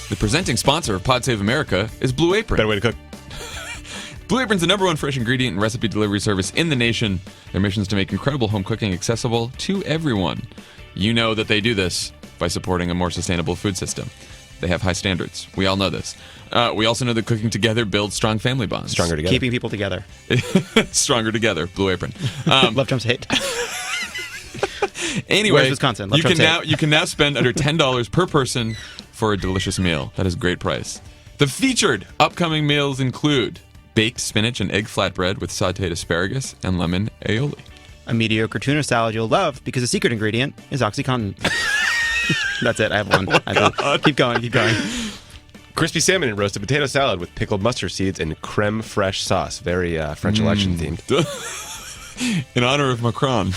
The presenting sponsor of Pod Save America is Blue Apron. Better way to cook. Blue Apron's the #1 fresh ingredient and recipe delivery service in the nation. Their mission is to make incredible home cooking accessible to everyone. You know that they do this by supporting a more sustainable food system. They have high standards. We all know this. We also know that cooking together builds strong family bonds. Stronger together. Keeping people together. Stronger together. Blue Apron. Love Trump's hate. Anyway, Where's Wisconsin? Love you can Trump's now spend under $10 per person for a delicious meal. That is a great price. The featured upcoming meals include baked spinach and egg flatbread with sautéed asparagus and lemon aioli. A mediocre tuna salad you'll love because the secret ingredient is OxyContin. That's it. I have one. Keep going. Crispy salmon and roasted potato salad with pickled mustard seeds and creme fraiche sauce. Very French election themed. In honor of Macron.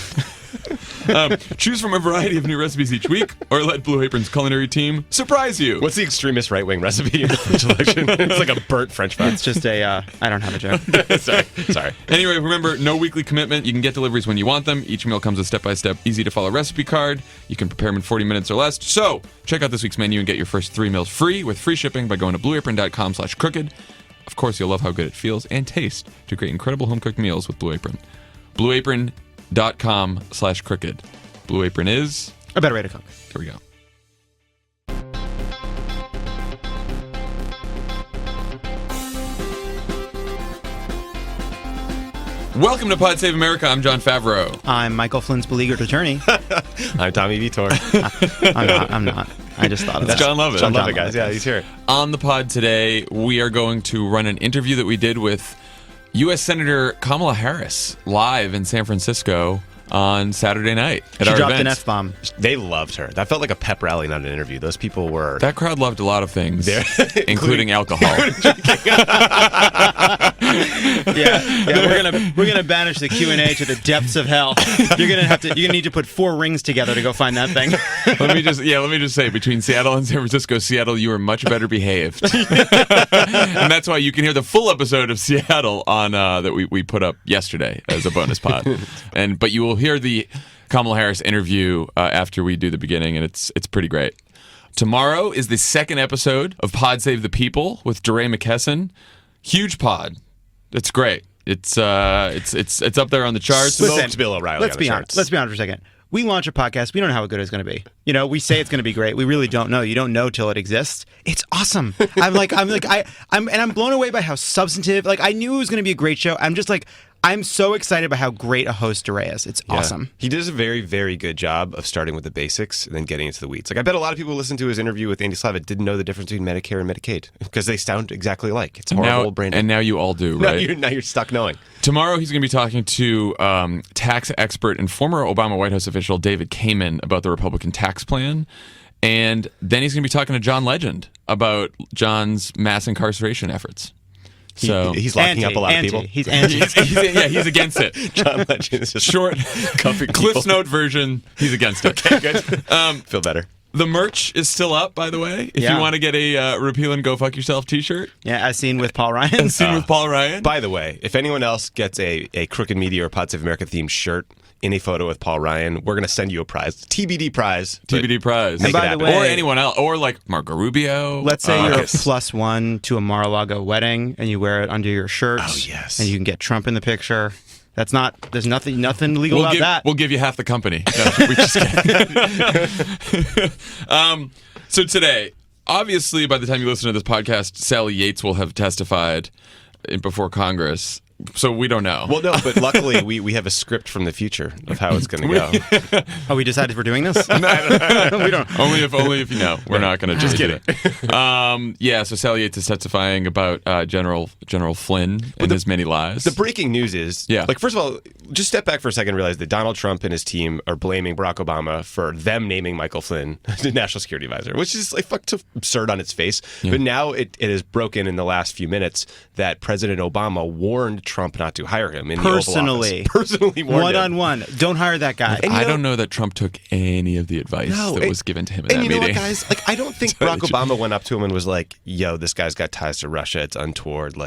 Choose from a variety of new recipes each week, or let Blue Apron's culinary team surprise you. What's the extremist right-wing recipe in the French election? It's like a burnt French fry. It's just a, I don't have a joke. Sorry. Anyway, remember, no weekly commitment. You can get deliveries when you want them. Each meal comes with step-by-step, easy-to-follow recipe card. You can prepare them in 40 minutes or less. So, check out this week's menu and get your first 3 meals free with free shipping by going to blueapron.com/crooked. Of course, you'll love how good it feels and tastes to create incredible home-cooked meals with Blue Apron. blueapron.com/crooked. Blue Apron is A better way to cook. Here we go. Welcome to Pod Save America. I'm Jon Favreau. I'm Michael Flynn's beleaguered attorney. I'm Tommy Vietor. I'm not. I just thought of That's that. Jon Lovett. Jon Lovett, guys. Yeah, he's here. On the pod today, we are going to run an interview that we did with U.S. Senator Kamala Harris live in San Francisco on Saturday night at She our dropped event. an F-bomb. They loved her. That felt like a pep rally, not an interview. Those people were... That crowd loved a lot of things, including alcohol. We're gonna banish the Q&A to the depths of hell. You're gonna need to put 4 rings together to go find that thing. Let me just say, between Seattle and San Francisco, Seattle, you were much better behaved, and that's why you can hear the full episode of Seattle on that we put up yesterday as a bonus pod. But you will hear the Kamala Harris interview after we do the beginning, and it's pretty great. Tomorrow is the second episode of Pod Save the People with DeRay McKesson. Huge pod. It's great. It's up there on the charts. Listen, Bill O'Reilly. Let's be honest. Let's be honest for a second. We launch a podcast. We don't know how good it's going to be. You know, we say it's going to be great. We really don't know. You don't know till it exists. It's awesome. I'm blown away by how substantive. Like, I knew it was going to be a great show. I'm so excited by how great a host DeRay is. It's awesome. He does a very, very good job of starting with the basics and then getting into the weeds. Like, I bet a lot of people who listened to his interview with Andy Slavitt didn't know the difference between Medicare and Medicaid because they sound exactly alike. It's horrible branding. And now you all do, right? Now you're stuck knowing. Tomorrow he's going to be talking to tax expert and former Obama White House official David Kamen about the Republican tax plan. And then he's going to be talking to John Legend about John's mass incarceration efforts. So he's locking up a lot of people. He's anti. he's against it. John Legend is just Short cuffing Cliff's Note version, he's against it. Okay, good. Feel better. The merch is still up, by the way. If you want to get a Repeal and Go Fuck Yourself t-shirt. Yeah, as seen with Paul Ryan. With Paul Ryan. By the way, if anyone else gets a Crooked Media or Pod Save America themed shirt in a photo with Paul Ryan, we're going to send you a prize. TBD prize. TBD prize. And by the way, or anyone else. Or like Marco Rubio. Let's say you're a +1 to a Mar-a-Lago wedding and you wear it under your shirt. Oh, yes. And you can get Trump in the picture. There's nothing legal about that. We'll give you half the company. No, we just kidding. So today, obviously, by the time you listen to this podcast, Sally Yates will have testified before Congress. So we don't know. Well, no, but luckily we have a script from the future of how it's going to go. Oh, we decided we're doing this? We don't. Only if you know. We're not going to just kidding. So Sally Yates is testifying about General Flynn and his many lies. The breaking news is, first of all, just step back for a second and realize that Donald Trump and his team are blaming Barack Obama for them naming Michael Flynn the National Security Advisor, which is absurd on its face. Yeah. But now it has broken in the last few minutes that President Obama warned Trump not to hire him in the Oval Office. Personally warned him. One-on-one. Don't hire that guy. And I don't know that Trump took any of the advice that was given to him in that meeting. And you know what, guys? I don't think Barack Obama went up to him and was like, yo, this guy's got ties to Russia. It's untoward.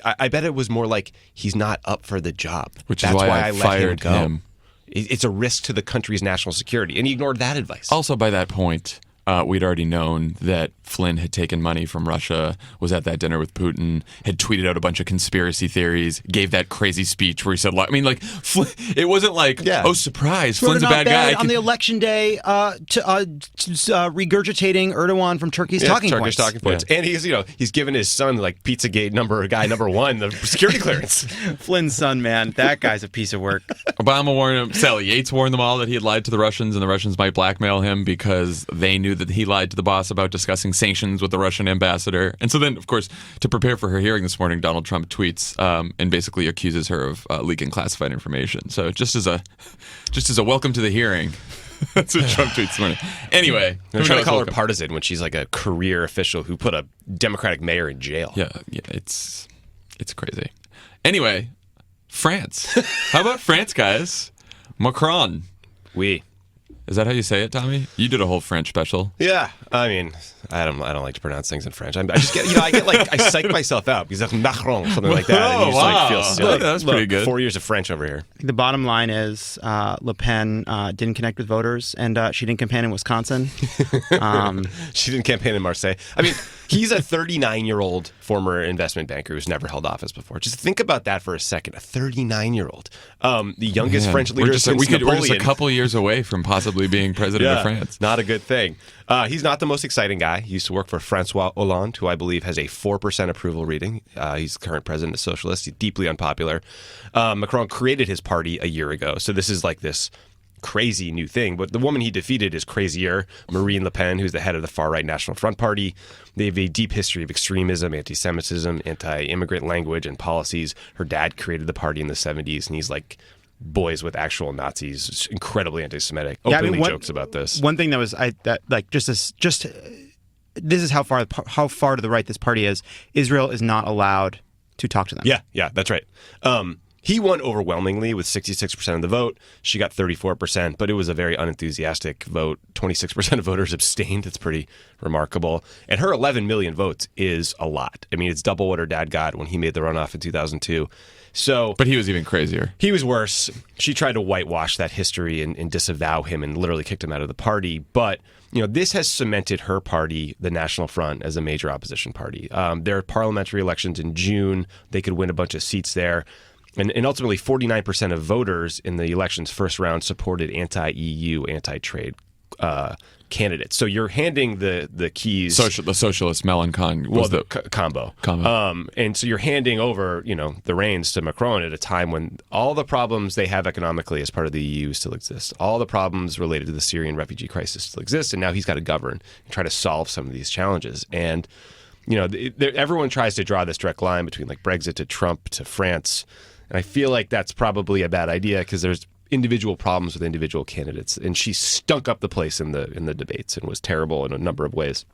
I bet it was more like he's not up for the job. Which is why I fired him. It's a risk to the country's national security. And he ignored that advice. Also, by that point, we'd already known that Flynn had taken money from Russia, was at that dinner with Putin, had tweeted out a bunch of conspiracy theories, gave that crazy speech where he said, I mean, like, it wasn't like, oh, surprise, Flynn's a bad guy. On the election day, regurgitating Erdogan from Turkish talking points. And he's given his son, like, Pizzagate guy number one, the security clearance. Flynn's son, man, that guy's a piece of work. Obama warned him, Sally Yates warned them all that he had lied to the Russians and the Russians might blackmail him because they knew that he lied to the boss about discussing sanctions with the Russian ambassador. And so then, of course, to prepare for her hearing this morning, Donald Trump tweets and basically accuses her of leaking classified information. So just as a welcome to the hearing. That's what Trump tweets this morning. Anyway, they're trying to call her partisan when she's like a career official who put a Democratic mayor in jail. Yeah, it's crazy. Anyway, France. How about France, guys? Macron. Oui. Is that how you say it, Tommy? You did a whole French special. Yeah, I mean, I don't like to pronounce things in French. I just get, I psych myself out because that's Macron, something like that. And you just feel silly. That's pretty good. 4 years of French over here. The bottom line is Le Pen didn't connect with voters, and she didn't campaign in Wisconsin. She didn't campaign in Marseille. I mean, he's a 39-year-old former investment banker who's never held office before. Just think about that for a second. A 39-year-old. The youngest French leader since Napoleon. We're just a couple years away from possibly being president of France. Not a good thing. He's not the most exciting guy. He used to work for Francois Hollande, who I believe has a 4% approval rating. He's the current president of Socialist. He's deeply unpopular. Macron created his party a year ago. So this is like this crazy new thing. But the woman he defeated is crazier, Marine Le Pen, who's the head of the far-right National Front Party. They have a deep history of extremism, anti-Semitism, anti-immigrant language and policies. Her dad created the party in the 70s, and he's like boys with actual Nazis, incredibly anti-Semitic. Openly jokes about this. One thing that was this is how far to the right this party is. Israel is not allowed to talk to them. Yeah, that's right. He won overwhelmingly with 66% of the vote. She got 34%, but it was a very unenthusiastic vote. 26% of voters abstained. It's pretty remarkable. And her 11 million votes is a lot. I mean, it's double what her dad got when he made the runoff in 2002. But he was even crazier. He was worse. She tried to whitewash that history and disavow him and literally kicked him out of the party. But this has cemented her party, the National Front, as a major opposition party. There are parliamentary elections in June. They could win a bunch of seats there. And ultimately, 49% of voters in the election's first round supported anti-EU, anti-trade candidates. So you're handing the keys. The socialist Mélenchon was the combo. And so you're handing over, the reins to Macron at a time when all the problems they have economically as part of the EU still exist. All the problems related to the Syrian refugee crisis still exist. And now he's got to govern and try to solve some of these challenges. And everyone tries to draw this direct line between like Brexit to Trump to France. And I feel like that's probably a bad idea because there's individual problems with individual candidates, and she stunk up the place in the debates and was terrible in a number of ways.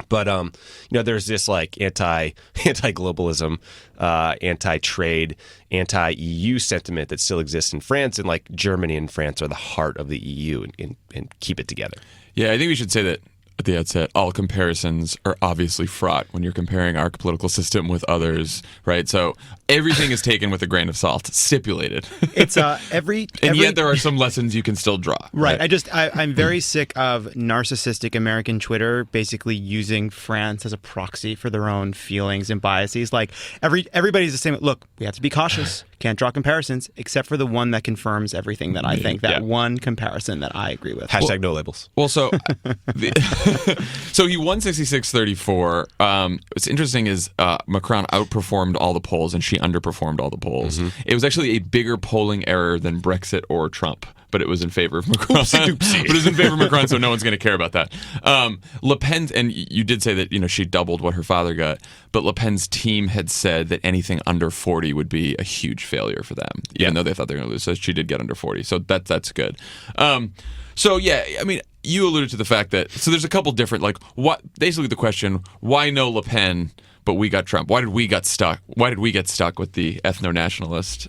But there's this like anti-globalism, anti-trade, anti-EU sentiment that still exists in France, and like Germany and France are the heart of the EU and keep it together. Yeah, I think we should say that at the outset, all comparisons are obviously fraught when you're comparing our political system with others, right? So everything is taken with a grain of salt, stipulated. It's and yet there are some lessons you can still draw. Right. I'm very sick of narcissistic American Twitter basically using France as a proxy for their own feelings and biases. Like everybody's the same. Look, we have to be cautious. Can't draw comparisons, except for the one that confirms everything that I think. That one comparison that I agree with. Hashtag no labels. Well, so so he won 66-34. What's interesting is Macron outperformed all the polls and she underperformed all the polls. Mm-hmm. It was actually a bigger polling error than Brexit or Trump, but it was in favor of Macron. Oopsie. But it was in favor of Macron, so no one's going to care about that. Le Pen, and you did say that she doubled what her father got, but Le Pen's team had said that anything under 40 would be a huge failure for them, even though they thought they were going to lose. So she did get under 40, so that's good. So yeah, I mean, you alluded to the fact that there's a couple different basically the question: why no Le Pen, but we got Trump? Why did we get stuck with the ethno-nationalist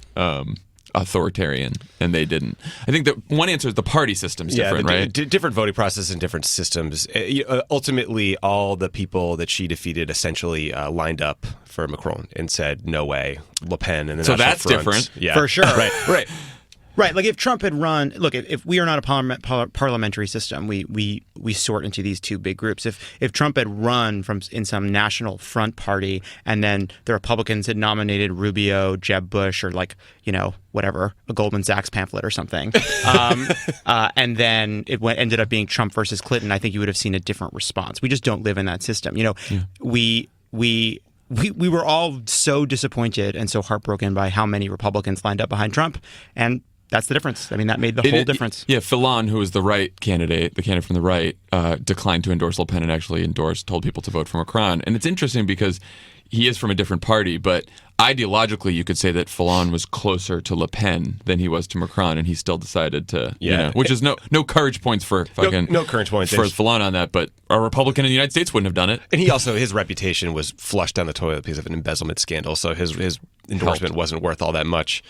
authoritarian and they didn't? I think that one answer is the party system's different, right? Different voting process and different systems. Ultimately, all the people that she defeated essentially lined up for Macron and said, "No way, Le Pen." And the so National that's Front. different, for sure. Right. Right, like if Trump had run, look, if we are not a parliamentary system, we sort into these two big groups. If Trump had run in some national front party, and then the Republicans had nominated Rubio, Jeb Bush, or whatever, a Goldman Sachs pamphlet or something, and then it ended up being Trump versus Clinton, I think you would have seen a different response. We just don't live in that system. We were all so disappointed and so heartbroken by how many Republicans lined up behind Trump, and that's the difference. I mean, that made the whole difference. Yeah, Fillon, who was the candidate from the right, declined to endorse Le Pen and actually told people to vote for Macron. And it's interesting because he is from a different party, but ideologically, you could say that Fillon was closer to Le Pen than he was to Macron, and he still decided to, which is no courage points for no courage points for Fillon on that, but a Republican in the United States wouldn't have done it. And he also, his reputation was flushed down the toilet because of an embezzlement scandal, so his endorsement wasn't worth all that much.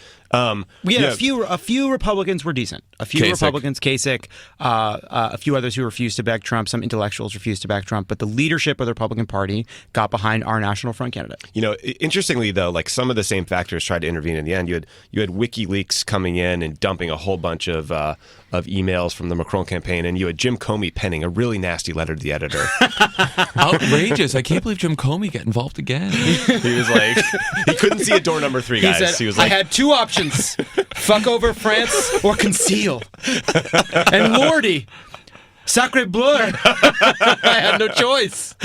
We had a few Republicans were decent. A few Kasich. Republicans, Kasich, a few others who refused to back Trump. Some intellectuals refused to back Trump, but the leadership of the Republican Party got behind our National Front candidate. Interestingly though, like some of the same factors tried to intervene in the end. You had WikiLeaks coming in and dumping a whole bunch of emails from the Macron campaign, and you had Jim Comey penning a really nasty letter to the editor. Outrageous! I can't believe Jim Comey got involved again. He was like, he couldn't see a door number 3, guys. He was said, like, I had 2 options: fuck over France or conceal. And Lordy, sacre bleu, I had no choice.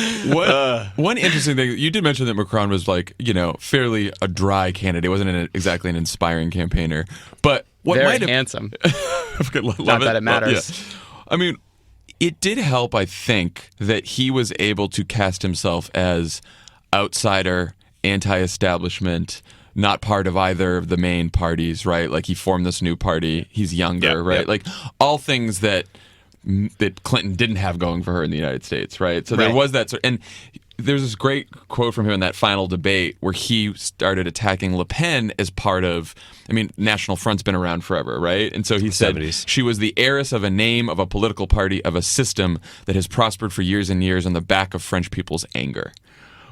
One interesting thing, you did mention that Macron was fairly a dry candidate. He wasn't exactly an inspiring campaigner, but what very might have handsome. Not that it matters. Yeah. I mean, it did help, I think, that he was able to cast himself as outsider, anti-establishment, not part of either of the main parties, right? Like he formed this new party. He's younger, right? Yep. Like all things that Clinton didn't have going for her in the United States, right? So there was that, and there's this great quote from him in that final debate where he started attacking Le Pen as part of, National Front's been around forever, right? And so he said 70s. She was the heiress of a name, of a political party, of a system that has prospered for years and years on the back of French people's anger,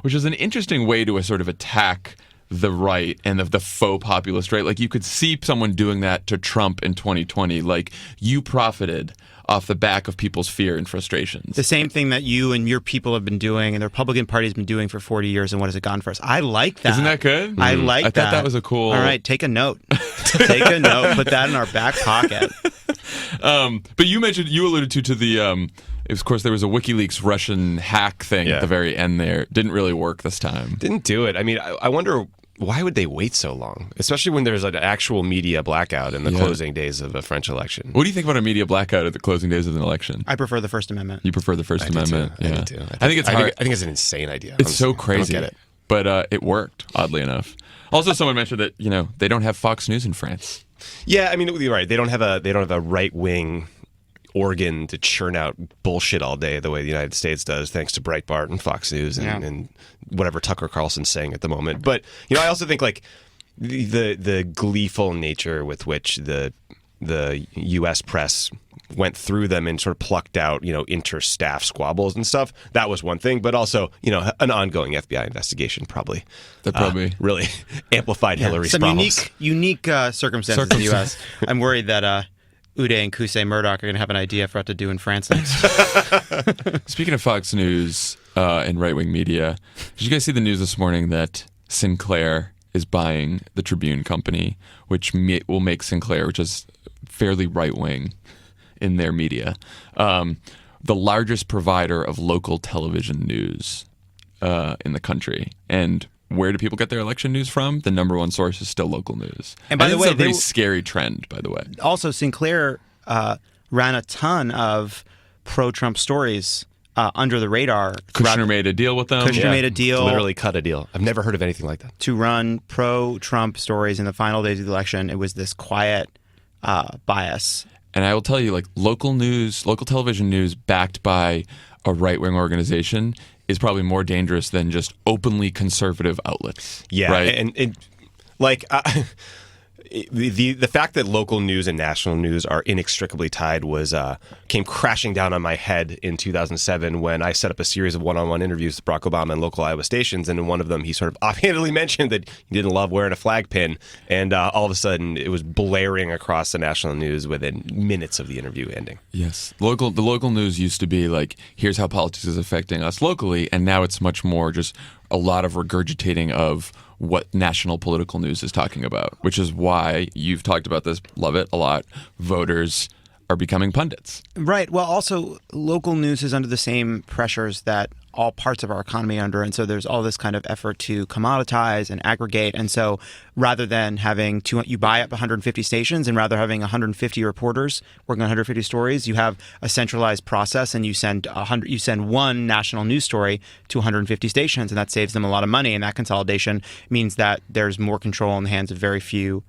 which is an interesting way to sort of attack the right and the faux populist right. Like you could see someone doing that to Trump in 2020. Like you profited off the back of people's fear and frustrations. The same thing that you and your people have been doing and the Republican Party has been doing for 40 years, and what has it gotten for us? I like that. Isn't that good? I like that. I thought that was a cool... All right, take a note. Take a note. Put that in our back pocket. But you alluded to the... of course, there was a WikiLeaks Russian hack thing at the very end there. Didn't really work this time. Didn't do it. I wonder... Why would they wait so long? Especially when there's an actual media blackout in the closing days of a French election. What do you think about a media blackout at the closing days of an election? I prefer the First Amendment. You prefer the First Amendment? I do too. I think it's hard. I think it's an insane idea. It's so crazy. I don't get it. But it worked, oddly enough. Also, someone mentioned that they don't have Fox News in France. Yeah, you're right. They don't have a right wing organ to churn out bullshit all day the way the United States does, thanks to Breitbart and Fox News and whatever Tucker Carlson's saying at the moment. But I also think like the gleeful nature with which the U.S. press went through them and sort of plucked out inter-staff squabbles and stuff. That was one thing, but also an ongoing FBI investigation probably really amplified Hillary's some problems. unique circumstances in the U.S. I'm worried that Uday and Kusei Murdoch are going to have an idea for what to do in France next. Speaking of Fox News and right-wing media, did you guys see the news this morning that Sinclair is buying the Tribune Company, which will make Sinclair, which is fairly right-wing in their media, the largest provider of local television news in the country. And where do people get their election news from? The number one source is still local news. And by the way, it's a very scary trend, by the way. Also, Sinclair ran a ton of pro-Trump stories under the radar. Kushner made a deal with them. Kushner made a deal. Literally cut a deal. I've never heard of anything like that. To run pro-Trump stories in the final days of the election. It was this quiet bias. And I will tell you, like, local news, local television news backed by a right-wing organization is probably more dangerous than just openly conservative outlets. Yeah, right? and like The fact that local news and national news are inextricably tied came crashing down on my head in 2007 when I set up a series of one-on-one interviews with Barack Obama in local Iowa stations, and in one of them he sort of offhandedly mentioned that he didn't love wearing a flag pin, and all of a sudden it was blaring across the national news within minutes of the interview ending. Yes. The local news used to be like, here's how politics is affecting us locally, and now it's much more just a lot of regurgitating of what national political news is talking about, which is why you've talked about this, Lovett, a lot. Voters are becoming pundits. Right. Well, also, local news is under the same pressures that all parts of our economy are under. And so there's all this kind of effort to commoditize and aggregate. And so rather than having you buy up 150 stations and rather having 150 reporters working on 150 stories, you have a centralized process and you send one national news story to 150 stations, and that saves them a lot of money. And that consolidation means that there's more control in the hands of very few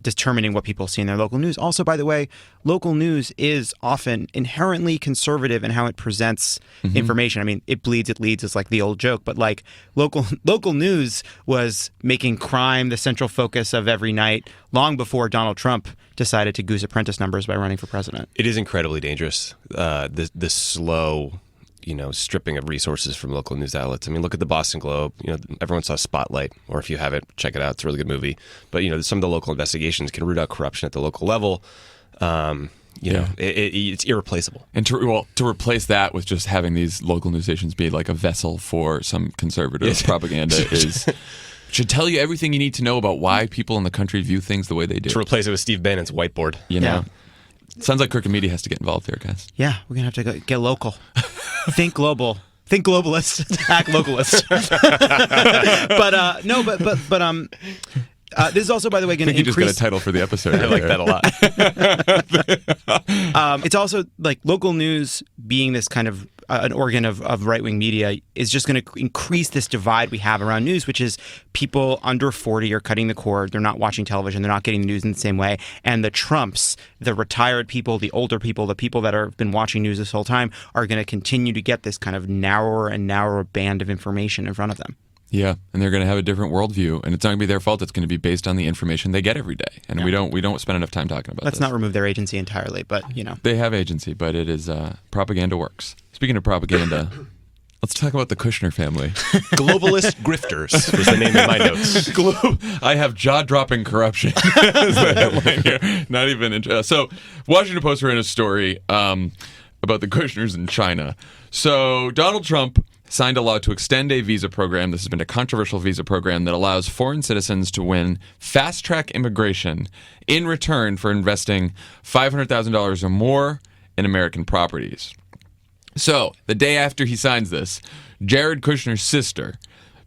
determining what people see in their local news. Also, by the way, local news is often inherently conservative in how it presents information. I mean, it bleeds, it leads is like the old joke, but like local news was making crime the central focus of every night long before Donald Trump decided to goose apprentice numbers by running for president. It is incredibly dangerous. The slow stripping of resources from local news outlets. I mean, look at the Boston Globe. Everyone saw Spotlight, or if you haven't, check it out. It's a really good movie. But some of the local investigations can root out corruption at the local level. It's irreplaceable. And to replace that with just having these local news stations be like a vessel for some conservative propaganda should tell you everything you need to know about why people in the country view things the way they do. To replace it with Steve Bannon's whiteboard. Yeah. Sounds like Crooked Media has to get involved here, guys. Yeah, we're going to have to get local. Think global. Think globalist. Act localist. This is also, by the way, going to increase... I think you just got a title for the episode. I like that a lot. It's also like local news being this kind of an organ of right-wing media is just going to increase this divide we have around news, which is people under 40 are cutting the cord. They're not watching television. They're not getting the news in the same way. And the Trumps, the retired people, the older people, the people that have been watching news this whole time are going to continue to get this kind of narrower and narrower band of information in front of them. Yeah, and they're going to have a different worldview, and it's not going to be their fault. It's going to be based on the information they get every day, and we don't spend enough time talking about Let's this. not remove their agency entirely, but they have agency, but it is propaganda works. Speaking of propaganda, let's talk about the Kushner family. Globalist grifters was the name of my notes. I have jaw-dropping corruption. Is the headline here. Not even so. Washington Post ran a story about the Kushners in China. So Donald Trump signed a law to extend a visa program. This has been a controversial visa program that allows foreign citizens to win fast-track immigration in return for investing $500,000 or more in American properties. So, the day after he signs this, Jared Kushner's sister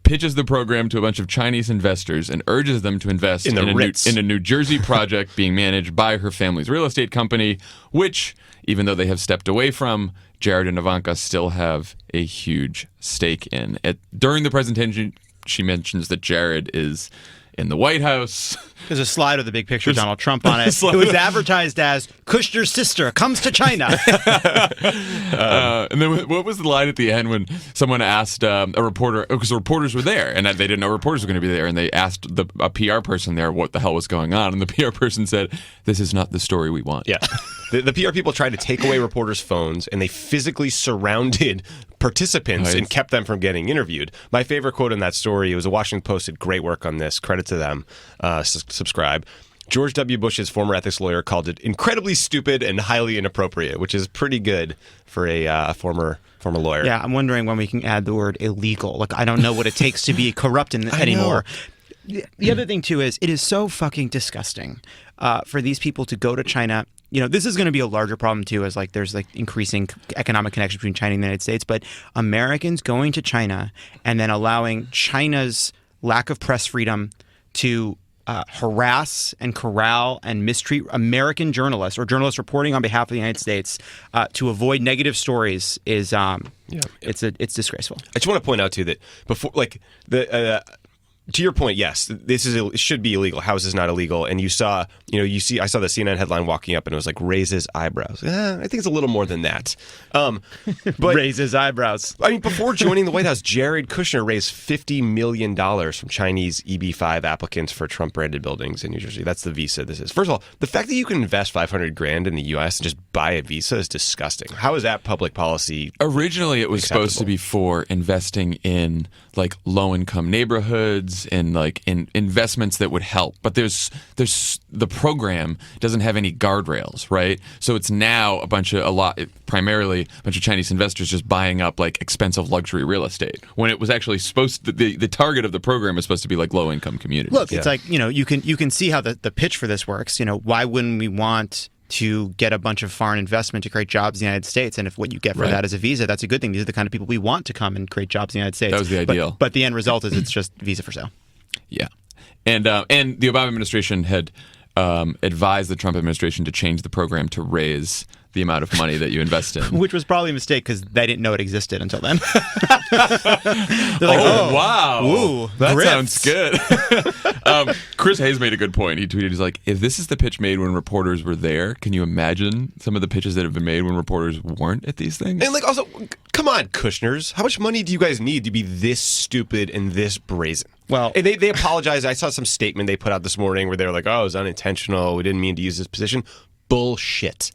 pitches the program to a bunch of Chinese investors and urges them to invest in a New Jersey project being managed by her family's real estate company, which, even though they have stepped away from, Jared and Ivanka still have a huge stake in. During the presentation, she mentions that Jared is in the White House. There's a slide with a big picture of Donald Trump on it. It was advertised as Kushner's sister comes to China. And then what was the line at the end when someone asked a reporter, because the reporters were there, and they didn't know reporters were going to be there, and they asked a PR person there what the hell was going on, and the PR person said, "This is not the story we want." Yeah. The PR people tried to take away reporters' phones, and they physically surrounded participants and kept them from getting interviewed. My favorite quote in that story, it was a Washington Post, did great work on this. Credit to them. Subscribe. George W. Bush's former ethics lawyer called it incredibly stupid and highly inappropriate, which is pretty good for a former lawyer. Yeah, I'm wondering when we can add the word illegal. Like, I don't know what it takes to be corrupt anymore. The other thing, too, is it is so fucking disgusting for these people to go to China. This is going to be a larger problem, too, as there's increasing economic connection between China and the United States. But Americans going to China and then allowing China's lack of press freedom to harass and corral and mistreat American journalists or journalists reporting on behalf of the United States to avoid negative stories is it's disgraceful. I just want to point out, too, that before, to your point, yes, it should be illegal. How is this not illegal? And I saw the CNN headline walking up and it was like raises eyebrows. I think it's a little more than that. But Raises eyebrows. I mean, before joining the White House, Jared Kushner raised $50 million from Chinese EB-5 applicants for Trump-branded buildings in New Jersey. That's the visa this is. First of all, the fact that you can invest $500,000 in the U.S. and just buy a visa is disgusting. How is that public policy? Originally, it was supposed to be for investing in like low-income neighborhoods and like in investments that would help. But there's the program doesn't have any guardrails, right? So it's now primarily a bunch of Chinese investors just buying up like expensive luxury real estate when it was actually supposed to, the target of the program is supposed to be like low-income communities. Look, it's like, you can see how the pitch for this works. Why wouldn't we want to get a bunch of foreign investment to create jobs in the United States? And if what you get for that is a visa, that's a good thing. These are the kind of people we want to come and create jobs in the United States. That was the ideal. But the end result is it's just visa for sale. Yeah. And the Obama administration had advised the Trump administration to change the program to raise the amount of money that you invest in. Which was probably a mistake because they didn't know it existed until then. They're like, wow. Ooh, that grifts. sounds good. Chris Hayes made a good point. He tweeted, he's like, if this is the pitch made when reporters were there, can you imagine some of the pitches that have been made when reporters weren't at these things? And like, also, come on, Kushners. How much money do you guys need to be this stupid and this brazen? Well, and they apologized. I saw some statement they put out this morning where they were like, oh, it was unintentional. We didn't mean to use this position. Bullshit.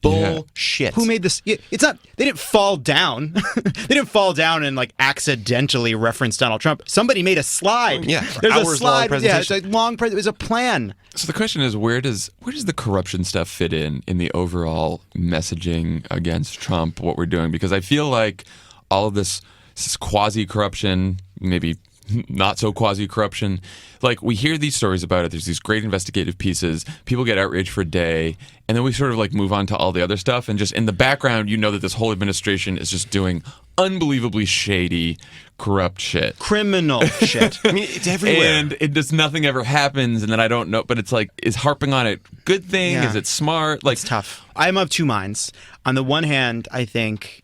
Bullshit. Who made this? It's not. They didn't fall down. They didn't fall down and like accidentally reference Donald Trump. Somebody made a slide. Yeah, there's a slide. Presentation. Yeah, it's a long. It was a plan. So the question is, where does the corruption stuff fit in the overall messaging against Trump? What we're doing, because I feel like all of this quasi-corruption, maybe not so quasi-corruption. Like, we hear these stories about it. There's these great investigative pieces. People get outraged for a day. And then we sort of like move on to all the other stuff. And just in the background, that this whole administration is just doing unbelievably shady, corrupt shit. Criminal shit. I mean, it's everywhere. And nothing ever happens. And then I don't know. But it's like, is harping on it a good thing? Yeah. Is it smart? Like, it's tough. I'm of two minds. On the one hand, I think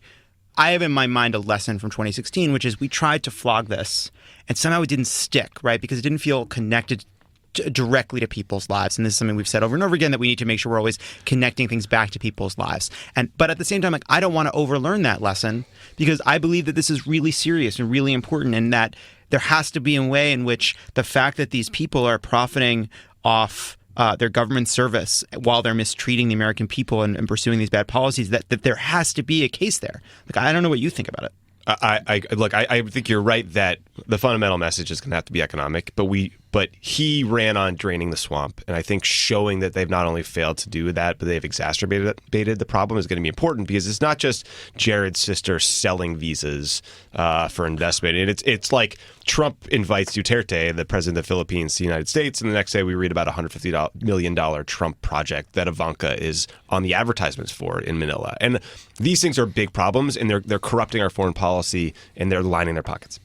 I have in my mind a lesson from 2016, which is we tried to flog this. And somehow it didn't stick, right? Because it didn't feel connected directly to people's lives. And this is something we've said over and over again, that we need to make sure we're always connecting things back to people's lives. But at the same time, like, I don't want to overlearn that lesson, because I believe that this is really serious and really important, and that there has to be a way in which the fact that these people are profiting off their government service while they're mistreating the American people and pursuing these bad policies, that there has to be a case there. Like, I don't know what you think about it. I think you're right that the fundamental message is going to have to be economic, but he ran on draining the swamp, and I think showing that they've not only failed to do that, but they've exacerbated the problem is going to be important, because it's not just Jared's sister selling visas for investment, and it's like Trump invites Duterte, the president of the Philippines, to the United States, and the next day we read about a $150 million Trump project that Ivanka is on the advertisements for in Manila. And these things are big problems, and they're corrupting our foreign policy, and they're lining their pockets.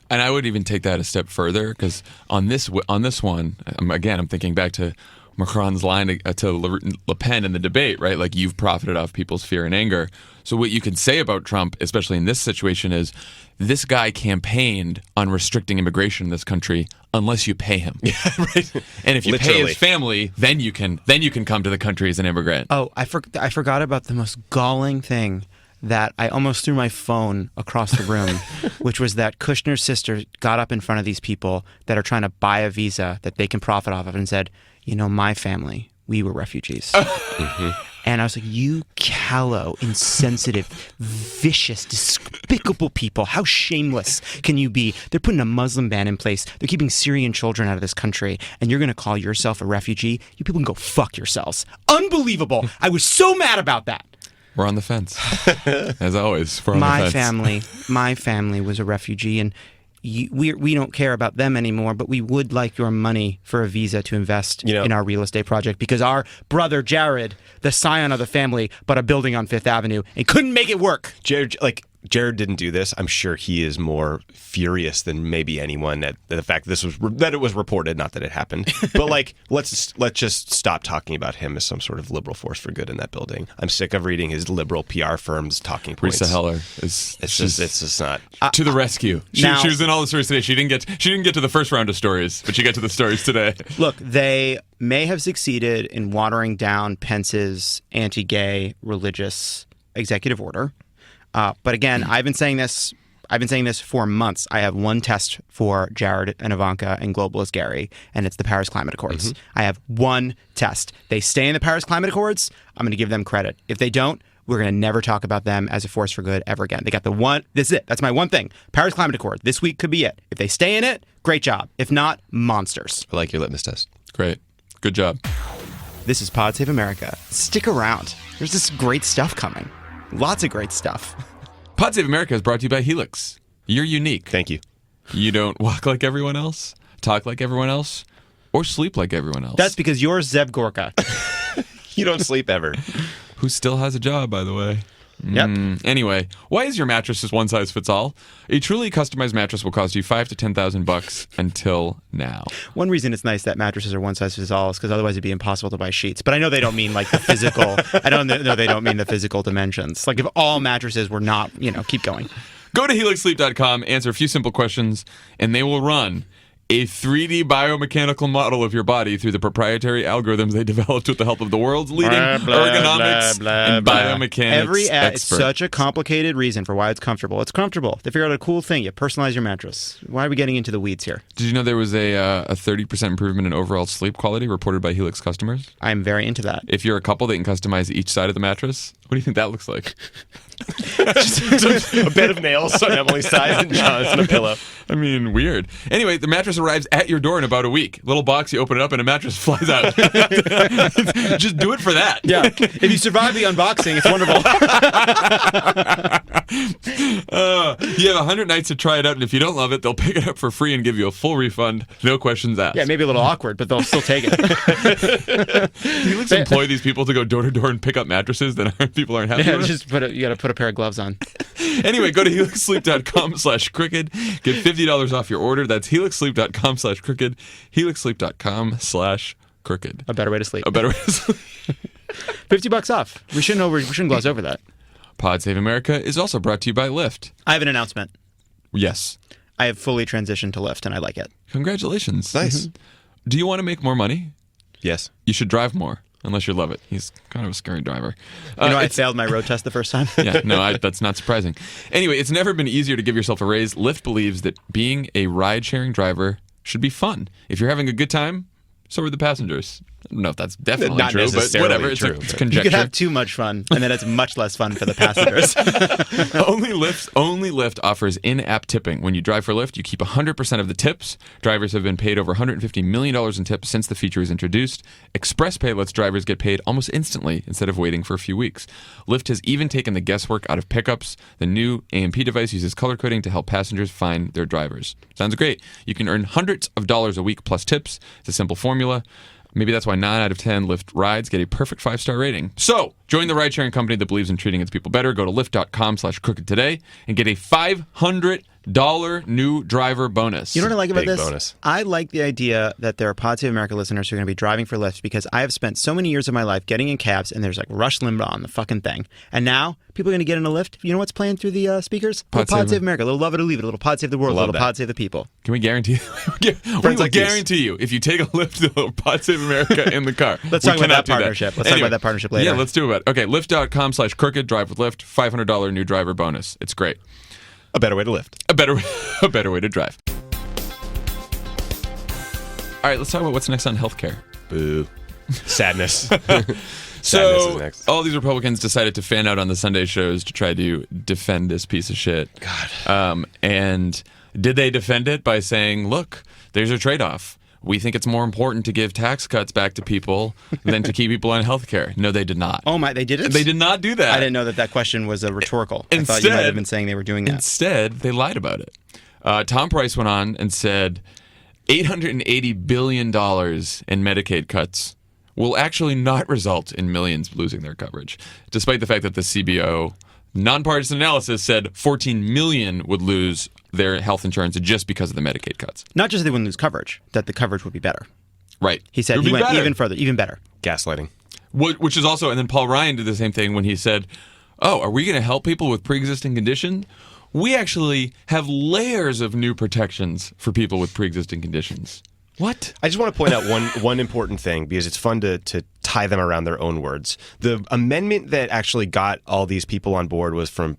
And I would even take that a step further, because on this one, I'm thinking back to Macron's line to Le Pen in the debate, right? Like, you've profited off people's fear and anger. So what you can say about Trump, especially in this situation, is this guy campaigned on restricting immigration in this country unless you pay him. Yeah, right. And if you Literally. pay his family, then you can come to the country as an immigrant. Oh, I forgot about the most galling thing that I almost threw my phone across the room, which was that Kushner's sister got up in front of these people that are trying to buy a visa that they can profit off of and said, my family, we were refugees. Mm-hmm. And I was like, you callow, insensitive, vicious, despicable people. How shameless can you be? They're putting a Muslim ban in place. They're keeping Syrian children out of this country. And you're going to call yourself a refugee? You people can go fuck yourselves. Unbelievable. I was so mad about that. We're on the fence, as always. We're on the fence. My family was a refugee, and we don't care about them anymore. But we would like your money for a visa to invest in our real estate project, because our brother Jared, the scion of the family, bought a building on Fifth Avenue and couldn't make it work. Jared, like, Jared didn't do this, I'm sure he is more furious than maybe anyone at the fact that it was reported, not that it happened. But like, let's just stop talking about him as some sort of liberal force for good in that building. I'm sick of reading his liberal PR firm's talking points. Risa Heller it's just not to the rescue. She was in all the stories today. She didn't get to the first round of stories, but she got to the stories today. Look, they may have succeeded in watering down Pence's anti-gay religious executive order. But again, I've been saying this for months. I have one test for Jared and Ivanka and globalist Gary, and it's the Paris Climate Accords. I have one test. They stay in the Paris Climate Accords, I'm going to give them credit. If they don't, we're going to never talk about them as a force for good ever again. They got the one. This is it. That's my one thing. Paris Climate Accord. This week could be it. If they stay in it, great job. If not, monsters. I like your litmus test. Great. Good job. This is Pod Save America. Stick around. There's this great stuff coming. Lots of great stuff. Pod Save America is brought to you by Helix. You're unique. Thank you. You don't walk like everyone else, talk like everyone else, or sleep like everyone else. That's because you're Zev Gorka. You don't sleep ever. Who still has a job, by the way. Yep. Anyway, why is your mattress just one size fits all? A truly customized mattress will cost you $5,000 to $10,000 until now. One reason it's nice that mattresses are one size fits all is because otherwise it'd be impossible to buy sheets. But I know they don't mean like the physical. I don't know they don't mean the physical dimensions. Like if all mattresses were not, keep going. Go to helixsleep.com, answer a few simple questions, and they will run a 3D biomechanical model of your body through the proprietary algorithms they developed with the help of the world's leading ergonomics and biomechanics Every ad, it's expert. such a complicated reason for why it's comfortable. It's comfortable. They figured out a cool thing. You personalize your mattress. Why are we getting into the weeds here? Did you know there was a 30% improvement in overall sleep quality reported by Helix customers? I'm very into that. If you're a couple that can customize each side of the mattress, what do you think that looks like? Just a bed of nails on Emily's side and John's and a pillow. I mean, weird. Anyway, the mattress arrives at your door in about a week. Little box, you open it up, and a mattress flies out. Just do it for that. Yeah. If you survive the unboxing, it's wonderful. You have 100 nights to try it out, and if you don't love it, they'll pick it up for free and give you a full refund. No questions asked. Yeah, maybe a little awkward, but they'll still take it. Do you employ these people to go door to door and pick up mattresses that people aren't happy Yeah, with? just you got to put a pair of gloves on. Anyway, go to helixsleep.com/crooked. Get $50 off your order. That's helixsleep.com/crooked. helixsleep.com/crooked. A better way to sleep. A better way to sleep. $50 off. We shouldn't gloss over that. Pod Save America is also brought to you by Lyft. I have an announcement. Yes. I have fully transitioned to Lyft, and I like it. Congratulations. Nice. Do you want to make more money? Yes. You should drive more, unless you love it. He's kind of a scary driver. I failed my road test the first time. Yeah, no, that's not surprising. Anyway, it's never been easier to give yourself a raise. Lyft believes that being a ride-sharing driver should be fun. If you're having a good time, so are the passengers. I don't know if that's definitely Not true, but necessarily whatever. It's true, it's but- conjecture. You could have too much fun, and then it's much less fun for the passengers. Only Lyft offers in-app tipping. When you drive for Lyft, you keep 100% of the tips. Drivers have been paid over $150 million in tips since the feature was introduced. Express Pay lets drivers get paid almost instantly instead of waiting for a few weeks. Lyft has even taken the guesswork out of pickups. The new AMP device uses color coding to help passengers find their drivers. Sounds great. You can earn hundreds of dollars a week plus tips. It's a simple formula. Maybe that's why 9 out of 10 Lyft rides get a perfect 5-star rating. So, join the ride-sharing company that believes in treating its people better. Go to lyft.com/crooked today and get a $500 new driver bonus. You know what I like about Big this? bonus. I like the idea that there are Pod Save America listeners who are going to be driving for Lyft because I have spent so many years of my life getting in cabs and there's like Rush Limbaugh on the fucking thing. And now people are going to get in a Lyft. You know what's playing through the speakers? Pod Save America. A little Love It or Leave It. A little Pod Save the World. A Love little that. Pod Save the People. Can we guarantee? We will like these. guarantee you, if you take a Lyft to Pod Save America in the car. Let's we talk about cannot that do partnership. Let's talk about that partnership later. Yeah, let's do it. Okay, lyft.com/crooked. Drive with Lyft. $500 new driver bonus. It's great. A better way to lift. A better way to drive. All right, let's talk about what's next on healthcare. Boo. Sadness. Sadness is So, next. all these Republicans decided to fan out on the Sunday shows to try to defend this piece of shit. God. And did they defend it by saying, look, there's a trade-off. We think it's more important to give tax cuts back to people than to keep people on health care. No, they did not. Oh my, they did it? They did not do that. I didn't know that question was a rhetorical. I thought you Instead- might have been saying they were doing that. Instead, they lied about it. Tom Price went on and said $880 billion in Medicaid cuts will actually not result in millions losing their coverage, despite the fact that the CBO nonpartisan analysis said 14 million would lose their health insurance just because of the Medicaid cuts. Not just that they wouldn't lose coverage, that the coverage would be better. Right. He said he went even further, even better. Gaslighting. Which is also, and then Paul Ryan did the same thing when he said, oh, are we going to help people with pre-existing conditions? We actually have layers of new protections for people with pre-existing conditions. What? I just want to point out one important thing, because it's fun to tie them around their own words. The amendment that actually got all these people on board was from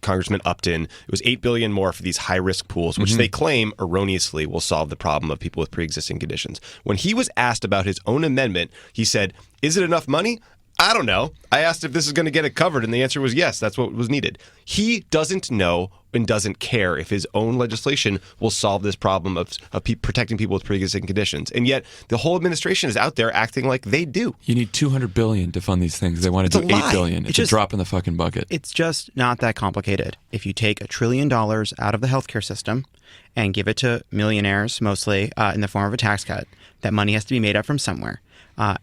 Congressman Upton. It was $8 billion more for these high-risk pools, which they claim erroneously will solve the problem of people with pre-existing conditions. When he was asked about his own amendment, he said, "Is it enough money? I don't know. I asked if this is going to get it covered, and the answer was yes, that's what was needed." He doesn't know and doesn't care if his own legislation will solve this problem of protecting people with pre-existing conditions. And yet, the whole administration is out there acting like they do. You need $200 billion to fund these things. They want to do $8 billion. It's just a drop in the fucking bucket. It's just not that complicated. If you take $1 trillion out of the healthcare system and give it to millionaires, mostly in the form of a tax cut, that money has to be made up from somewhere.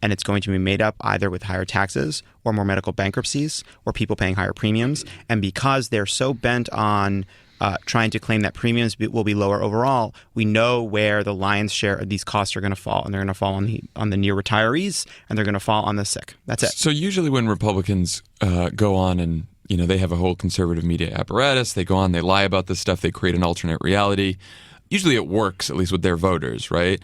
And it's going to be made up either with higher taxes or more medical bankruptcies or people paying higher premiums. And because they're so bent on trying to claim that premiums will be lower overall, we know where the lion's share of these costs are going to fall. And they're going to fall on the near retirees, and they're going to fall on the sick. That's it. So usually when Republicans go on and they have a whole conservative media apparatus, they go on, they lie about this stuff, they create an alternate reality. Usually it works, at least with their voters, right?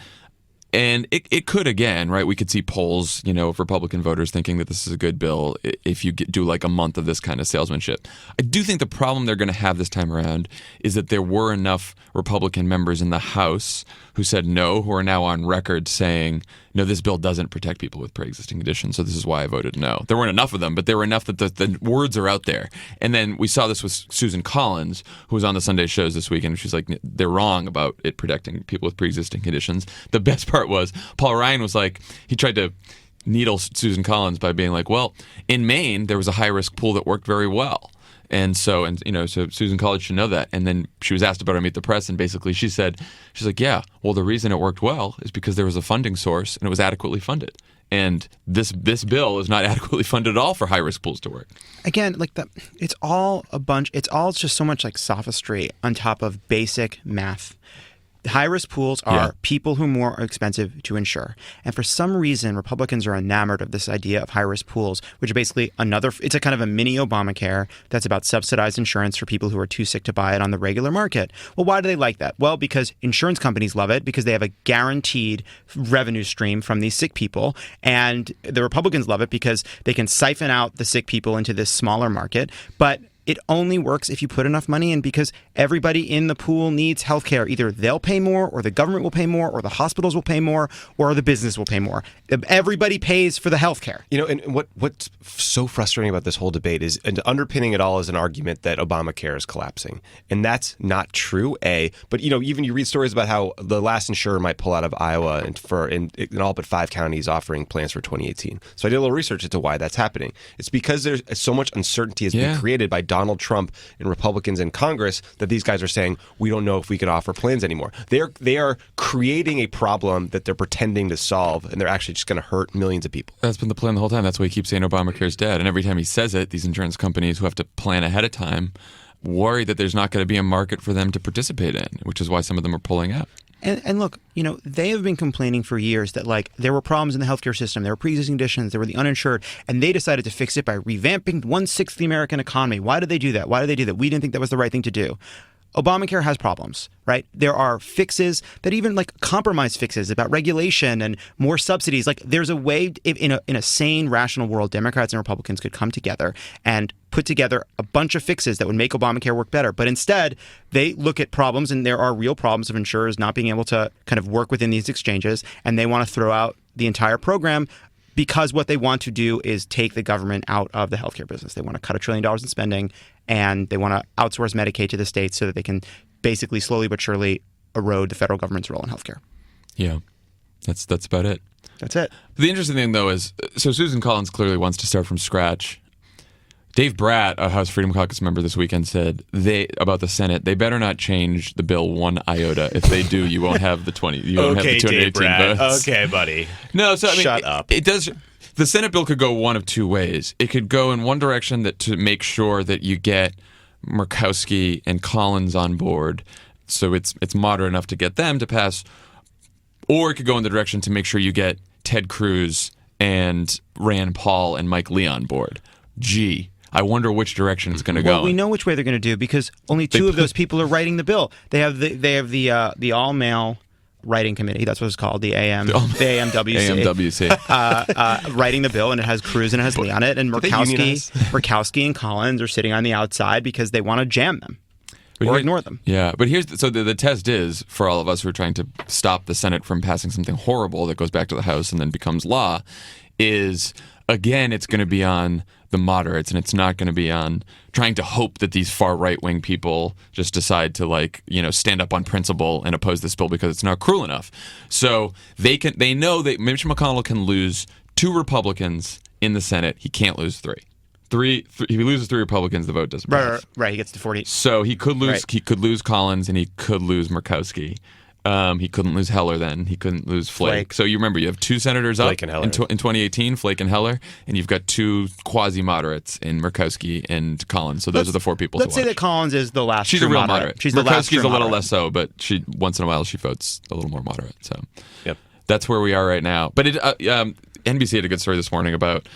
And it could, again, right? We could see polls, of Republican voters thinking that this is a good bill if you do like a month of this kind of salesmanship. I do think the problem they're going to have this time around is that there were enough Republican members in the House who said no, who are now on record saying, no, this bill doesn't protect people with pre-existing conditions, so this is why I voted no. There weren't enough of them, but there were enough that the words are out there. And then we saw this with Susan Collins, who was on the Sunday shows this weekend. She's like, they're wrong about it protecting people with pre-existing conditions. The best part was Paul Ryan was like, he tried to needle Susan Collins by being like, well, in Maine, there was a high-risk pool that worked very well. So Susan Collins should know that. And then she was asked about it on Meet the Press, and basically she's like, yeah, well, the reason it worked well is because there was a funding source and it was adequately funded. And this bill is not adequately funded at all for high-risk pools to work. Again, it's all just so much like sophistry on top of basic math. High-risk pools are people who are more expensive to insure. And for some reason, Republicans are enamored of this idea of high-risk pools, which are basically it's a kind of a mini Obamacare that's about subsidized insurance for people who are too sick to buy it on the regular market. Well, why do they like that? Well, because insurance companies love it, because they have a guaranteed revenue stream from these sick people. And the Republicans love it because they can siphon out the sick people into this smaller market. But it only works if you put enough money in, because everybody in the pool needs health care. Either they'll pay more, or the government will pay more, or the hospitals will pay more, or the business will pay more. Everybody pays for the health care. And what's so frustrating about this whole debate is, and underpinning it all is an argument that Obamacare is collapsing. And that's not true, but even you read stories about how the last insurer might pull out of Iowa in all but 5 counties offering plans for 2018. So I did a little research into why that's happening. It's because there's so much uncertainty has been created by Donald Trump and Republicans in Congress that these guys are saying, we don't know if we can offer plans anymore. They are creating a problem that they're pretending to solve, and they're actually just going to hurt millions of people. That's been the plan the whole time. That's why he keeps saying Obamacare's dead. And every time he says it, these insurance companies who have to plan ahead of time worry that there's not going to be a market for them to participate in, which is why some of them are pulling out. And look, they have been complaining for years that there were problems in the healthcare system, there were pre-existing conditions, there were the uninsured, and they decided to fix it by revamping 1/6 of the American economy. Why did they do that? We didn't think that was the right thing to do. Obamacare has problems, right? There are fixes that even compromise fixes about regulation and more subsidies. There's a way in a sane, rational world, Democrats and Republicans could come together and put together a bunch of fixes that would make Obamacare work better. But instead, they look at problems, and there are real problems of insurers not being able to kind of work within these exchanges, and they want to throw out the entire program, because what they want to do is take the government out of the healthcare business. They want to cut $1 trillion in spending, and they want to outsource Medicaid to the states so that they can basically slowly but surely erode the federal government's role in healthcare. Yeah, that's about it. That's it. The interesting thing, though, is so Susan Collins clearly wants to start from scratch. Dave Bratt, a House Freedom Caucus member this weekend, said about the Senate, they better not change the bill one iota. If they do, you won't have the 20. You won't have the 218 Dave Bratt. votes. Okay, buddy. No, so shut up. It does. the Senate bill could go one of two ways. It could go in one direction that to make sure that you get Murkowski and Collins on board, so it's moderate enough to get them to pass, or it could go in the direction to make sure you get Ted Cruz and Rand Paul and Mike Lee on board. Gee, I wonder which direction it's going to go. Well, we know which way they're going to do because only two of those people are writing the bill. They have the all-male writing committee. That's what it's called, the AMWC. AMWC. Writing the bill, and it has Cruz and it has Lee on it, and Murkowski and Collins are sitting on the outside because they want to jam them. Or ignore them. Yeah, but the test is, for all of us who are trying to stop the Senate from passing something horrible that goes back to the House and then becomes law, is, again, it's going to be on the moderates, and it's not going to be on trying to hope that these far right-wing people just decide to, stand up on principle and oppose this bill because it's not cruel enough. So they know that Mitch McConnell can lose 2 Republicans in the Senate. He can't lose 3. If he loses 3 Republicans, the vote doesn't pass. Right. He gets to 40. So he could lose. Right. He could lose Collins, and he could lose Murkowski. He couldn't lose Heller then. He couldn't lose Flake. So you remember, you have 2 senators up in 2018, Flake and Heller, and you've got 2 quasi-moderates in Murkowski and Collins. So those are the 4 people Let's say that Collins is the last She's a real moderate. Murkowski's a little moderate. less so, but once in a while she votes a little more moderate. So yep. That's where we are right now. But NBC had a good story this morning about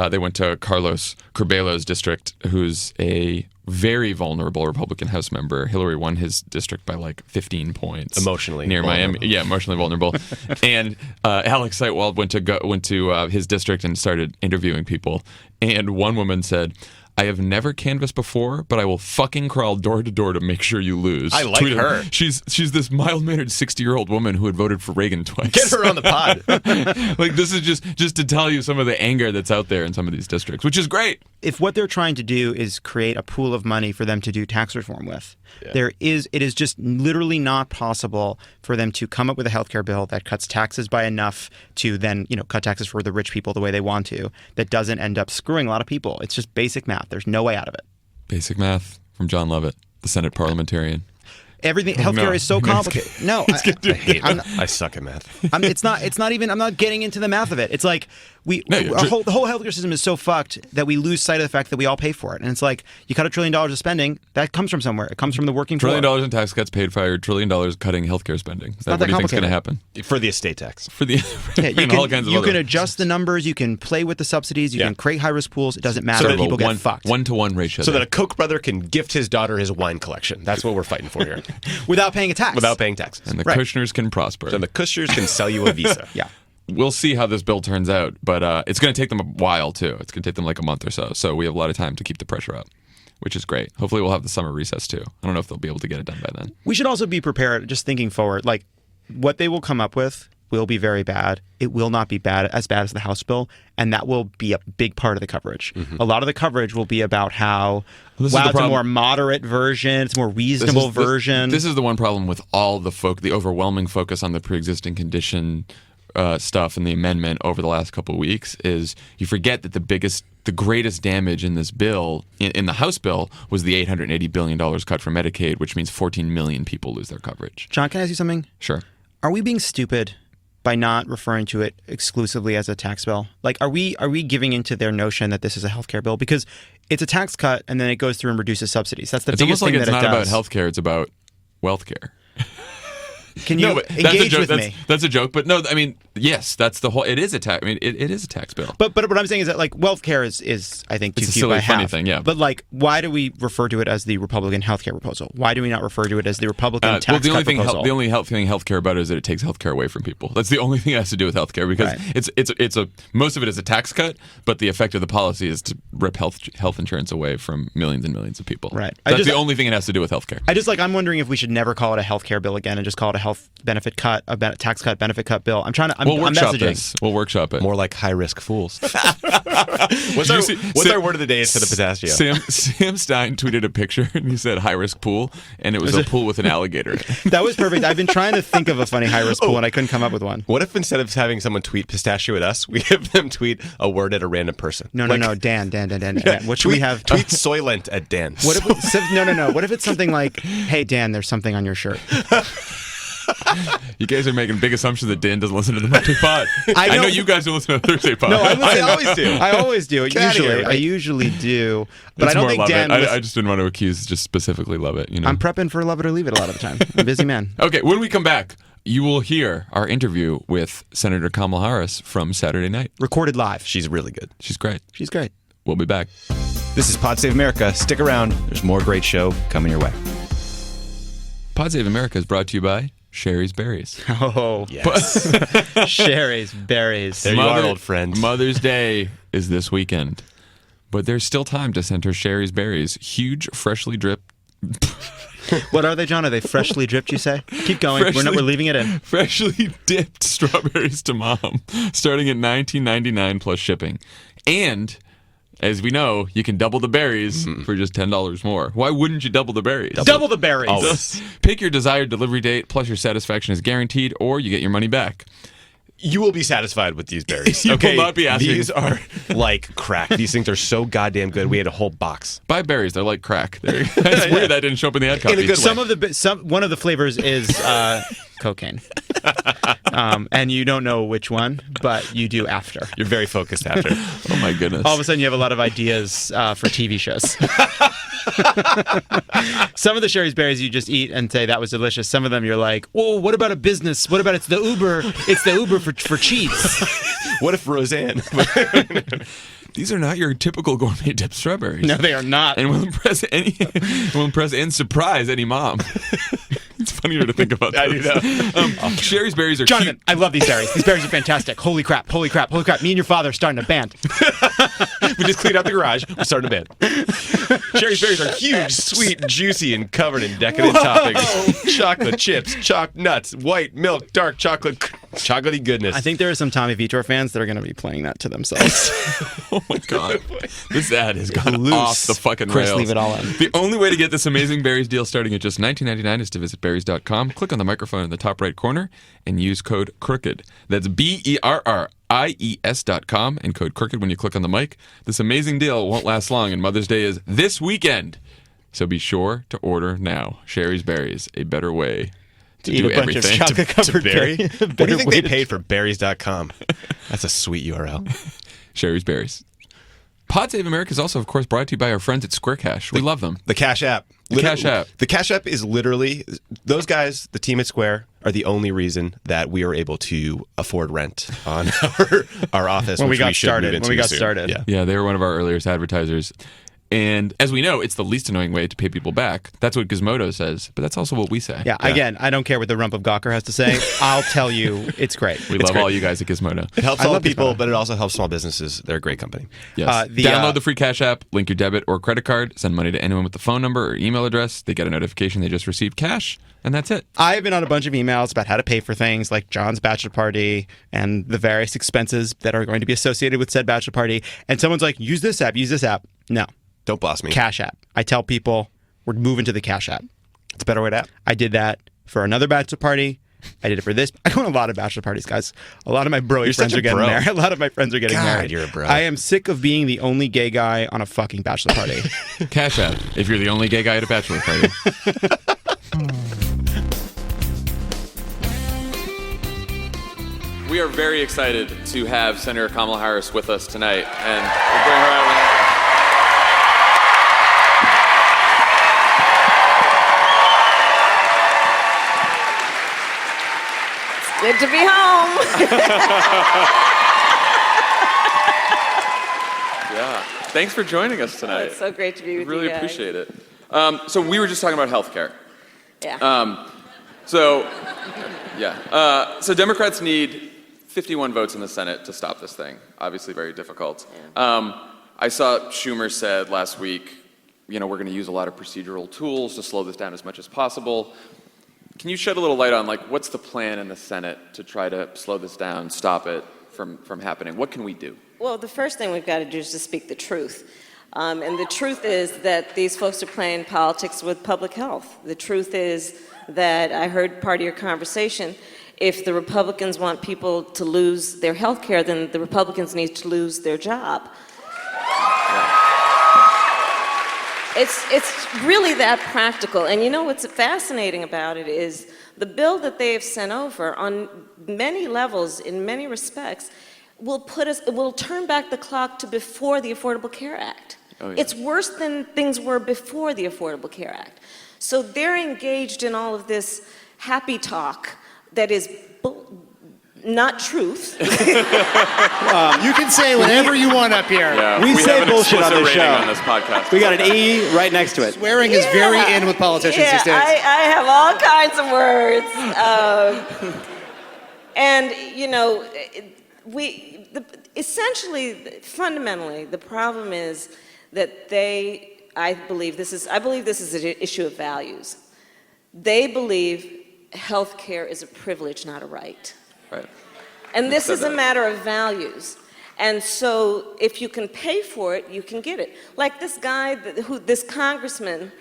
they went to Carlos Curbelo's district, who's a very vulnerable Republican House member. Hillary won his district by 15 points. Emotionally near vulnerable. Miami. Yeah, emotionally vulnerable. And Alex Sightwald went to his district and started interviewing people. And one woman said, "I have never canvassed before, but I will fucking crawl door to door to make sure you lose." I like her. She's this mild-mannered 60-year-old woman who had voted for Reagan twice. Get her on the pod. This is just to tell you some of the anger that's out there in some of these districts, which is great. If what they're trying to do is create a pool of money for them to do tax reform with, it is just literally not possible for them to come up with a healthcare bill that cuts taxes by enough to then, cut taxes for the rich people the way they want to, that doesn't end up screwing a lot of people. It's just basic math. There's no way out of it. Basic math from Jon Lovett, the Senate parliamentarian. Everything healthcare is so complicated. No, I suck at math. It's not even. I'm not getting into the math of it. It's like the whole healthcare system is so fucked that we lose sight of the fact that we all pay for it. And it's like you cut $1 trillion of spending, that comes from somewhere. It comes from the working $1 trillion poor. in tax cuts paid for $1 trillion cutting healthcare spending. It's not what that do you think's going to complicated. happen For the estate tax. for the You can adjust the numbers. You can play with the subsidies. You can create high risk pools. It doesn't matter. Sort of People a get fucked 1-to-1 ratio. So there. that a Koch brother can gift his daughter his wine collection. That's what we're fighting for here. without paying a tax. Without paying taxes. And the Kushners can prosper. So the Kushners can sell you a visa. Yeah. We'll see how this bill turns out, but it's going to take them a while, too. It's going to take them a month or so. So we have a lot of time to keep the pressure up, which is great. Hopefully we'll have the summer recess, too. I don't know if they'll be able to get it done by then. We should also be prepared, just thinking forward, what they will come up with will be very bad. It will not be as bad as the House bill, and that will be a big part of the coverage. Mm-hmm. A lot of the coverage will be about how, it's a more moderate version, it's a more reasonable version. This is the one problem with all the overwhelming focus on the pre-existing condition stuff and the amendment over the last couple of weeks is you forget that the greatest damage in this bill, in the House bill, was the $880 billion cut for Medicaid, which means 14 million people lose their coverage. John, can I ask you something? Sure. Are we being stupid by not referring to it exclusively as a tax bill? Are we giving into their notion that this is a healthcare bill? Because it's a tax cut and then it goes through and reduces subsidies. That's the biggest thing that it does. It's almost like it's not about healthcare, it's about wealth care. Can you engage with me? That's a joke, but no, I mean, yes, that's the whole. It is a tax. I mean, it is a tax bill. But what I'm saying is that wealth care is I think too cute by half. It's a silly, funny thing, yeah. But why do we refer to it as the Republican healthcare proposal? Why do we not refer to it as the Republican tax cut proposal? The only thing healthcare about it is that it takes healthcare away from people. That's the only thing it has to do with healthcare because it's most of it is a tax cut, but the effect of the policy is to rip health insurance away from millions and millions of people. Right. That's the only thing it has to do with healthcare. I'm wondering if we should never call it a healthcare bill again and just call it a health benefit cut, a tax cut, benefit cut bill. I'm workshop messaging. this. We'll workshop it. More like high risk fools. What's our word of the day instead of pistachio? Sam Stein tweeted a picture and he said high risk pool, and it was a pool with an alligator in it. That was perfect. I've been trying to think of a funny high risk pool and I couldn't come up with one. What if instead of having someone tweet pistachio at us, we have them tweet a word at a random person? No, Dan. What should we have? Tweet Soylent at Dan. What if What if it's something like, hey Dan, there's something on your shirt. You guys are making big assumptions that Dan doesn't listen to the Monday pod. I know you guys don't listen to the Thursday pod. No, I always do. I always do. Get outta here, right? I usually do, but It's I don't more think Love Dan. It. I just didn't want to accuse just specifically Love It. You know, I'm prepping for Love It or Leave It a lot of the time. I'm a busy man. Okay, when we come back, you will hear our interview with Senator Kamala Harris from Saturday night. Recorded live. She's really good. She's great. She's great. We'll be back. This is Pod Save America. Stick around. There's more great show coming your way. Pod Save America is brought to you by Sherry's Berries. Oh, Yes. Sherry's berries. There you are, old friend. Mother's Day is this weekend, but there's still time to send her Sherry's Berries. Huge, freshly dripped. What are they, John? Are they freshly dripped, you say? Keep going. We're leaving it in. Freshly dipped strawberries to mom, starting at $19.99 plus shipping. And as we know, you can double the berries for just $10 more. Why wouldn't you double the berries? Double the berries. Always. Pick your desired delivery date, plus your satisfaction is guaranteed, or you get your money back. You will be satisfied with these berries. You will not be asking. These are like crack. These things are so goddamn good. We had a whole box. Buy berries; they're like crack. It's weird that didn't show up in the ad copy. In a good way. One of the flavors is cocaine, and you don't know which one, but you do after. You're very focused after. Oh my goodness! All of a sudden, you have a lot of ideas for TV shows. Some of the Sherry's berries you just eat and say that was delicious. Some of them you're like, whoa, what about a business? What about it's the Uber? It's the Uber for cheese. What if Roseanne? These are not your typical gourmet dip strawberries. No, they are not. And will impress and surprise any mom. It's funnier to think about. I do know. Sherry's berries are Jonathan, cute. I love these berries. These berries are fantastic. Holy crap, holy crap, holy crap. Me and your father are starting a band. We just cleaned out the garage. We're starting a band. Sherry's berries are huge, sweet, juicy, and covered in decadent toppings. Chocolate chips, nuts, white milk, dark chocolate, chocolatey goodness. I think there are some Tommy Vietor fans that are going to be playing that to themselves. Oh my god, this ad has gone Loose. off the fucking Chris, rails. leave it all in. The only way to get this amazing berries deal starting at just $19.99 is to visit berries.com, click on the microphone in the top right corner, and use code CROOKED. That's BERRIES.com and code CROOKED when you click on the mic. This amazing deal won't last long, and Mother's Day is this weekend. So be sure to order now. Sherry's Berries, a better way to Eat do a bunch of everything. chocolate-covered berry. berry. What do you think they paid for berries.com? That's a sweet URL. Sherry's Berries. Pod Save America is also, of course, brought to you by our friends at Square Cash. We love them. The Cash App. The Cash App. The Cash App is literally, those guys, the team at Square, are the only reason that we are able to afford rent on our office. When we which got should started. move into When we got soon. started. Yeah. Yeah, they were one of our earliest advertisers. And as we know, it's the least annoying way to pay people back. That's what Gizmodo says, but that's also what we say. Yeah, again, I don't care what the rump of Gawker has to say. I'll tell you, it's great. We love all you guys at Gizmodo. It helps I all love people, Gizmodo. but it also helps small businesses. They're a great company. Yes. The, Download the free Cash App, link your debit or credit card, send money to anyone with the phone number or email address. They get a notification they just received cash, and that's it. I've been on a bunch of emails about how to pay for things like John's bachelor party and the various expenses that are going to be associated with said bachelor party. And someone's like, use this app, use this app. No. Don't boss me. Cash App. I tell people we're moving to the Cash App. It's a better way to app. I did that for another bachelor party. I did it for this. I go on a lot of bachelor parties, guys. A lot of my bro-y You're friends such a are getting bro. married. A lot of my friends are getting God, married. you're a bro. I am sick of being the only gay guy on a fucking bachelor party. Cash App, if you're the only gay guy at a bachelor party. We are very excited to have Senator Kamala Harris with us tonight, and we'll bring her out. Good to be home. Yeah. Thanks for joining us tonight. It's so great to be with Really you guys. appreciate it. So we were just talking about healthcare. Yeah. So Democrats need 51 votes in the Senate to stop this thing. Obviously very difficult. Yeah. I saw Schumer said last week, we're going to use a lot of procedural tools to slow this down as much as possible. Can you shed a little light on what's the plan in the Senate to try to slow this down, stop it from happening? What can we do? Well, the first thing we've got to do is to speak the truth. And the truth is that these folks are playing politics with public health. The truth is that I heard part of your conversation. If the Republicans want people to lose their health care, then the Republicans need to lose their job. It's really that practical. And you know what's fascinating about it is the bill that they have sent over on many levels, in many respects, will turn back the clock to before the Affordable Care Act. Oh, yeah. It's worse than things were before the Affordable Care Act. So they're engaged in all of this happy talk that is not truth. You can say whatever you want up here. Yeah, we say bullshit on this show. On this podcast. We got an E right next to it. Swearing is very in with politicians these days. I have all kinds of words. And, you know, essentially, fundamentally, the problem is that I believe this is an issue of values. They believe health care is a privilege, not a right. Right. And this is a matter of values. And so if you can pay for it, you can get it. Like this guy, this congressman,